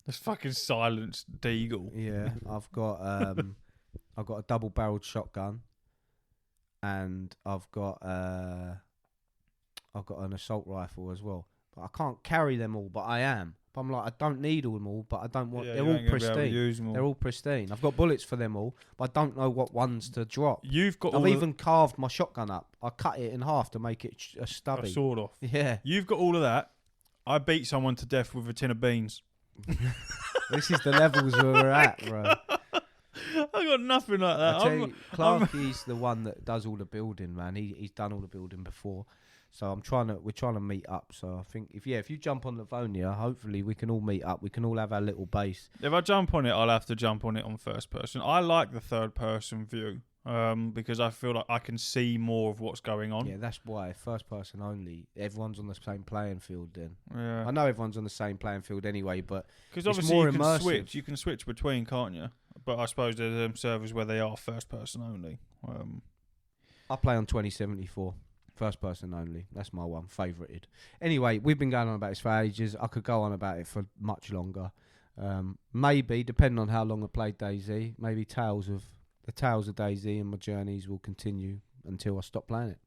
That's fucking silenced Deagle. Yeah, I've got a double-barreled shotgun, and I've got an assault rifle as well. But I can't carry them all. But I am. But I'm like, I don't need them all. But I don't want. They're all pristine. They're all pristine. I've got bullets for them all, but I don't know what ones to drop. I've even carved my shotgun up. I cut it in half to make it a stubby. A sword off. Yeah. You've got all of that. I beat someone to death with a tin of beans. This is the levels where we're at, bro. I got nothing like that. I tell you, Clarky's the one that does all the building, man. He's done all the building before, so we're trying to meet up. So I think if you jump on Livonia, hopefully we can all meet up. We can all have our little base. If I jump on it, I'll have to jump on it on first person. I like the third person view. Because I feel like I can see more of what's going on. Yeah, that's why first person only. Everyone's on the same playing field then. Yeah. I know everyone's on the same playing field anyway, but because obviously more you can switch between, can't you? But I suppose there's servers where they are first person only. I play on 2074. First person only. That's my one favorited. Anyway, we've been going on about this for ages. I could go on about it for much longer. Maybe, depending on how long I played Dayz, maybe the tales of Dayz and my journeys will continue until I stop playing it.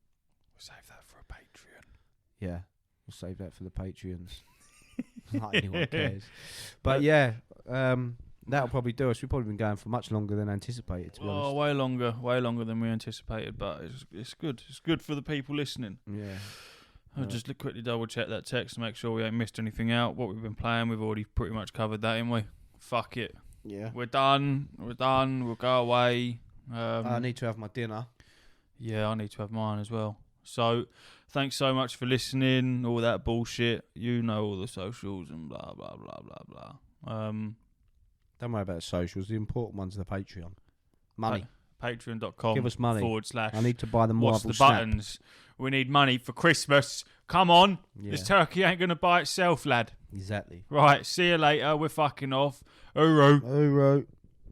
We'll save that for a Patreon. Yeah, we'll save that for the Patreons. Not anyone cares. But yeah, That'll probably do us. We've probably been going for much longer than anticipated, to be honest. way longer than we anticipated. But it's good. It's good for the people listening. Yeah. I'll just quickly double check that text to make sure we ain't missed anything out. What we've been playing, we've already pretty much covered that, haven't we? Fuck it. Yeah. We're done. We'll go away. I need to have my dinner. Yeah, I need to have mine as well. So, thanks so much for listening. All that bullshit. You know all the socials and blah, blah, blah, blah, blah. Don't worry about the socials. The important ones are the Patreon. Money. Patreon.com. Give us money. / I need to buy the what's Marvel the Snap. buttons? We need money for Christmas. Come on. Yeah. This turkey ain't going to buy itself, lad. Exactly. Right, see you later. We're fucking off. Hooroo. All right.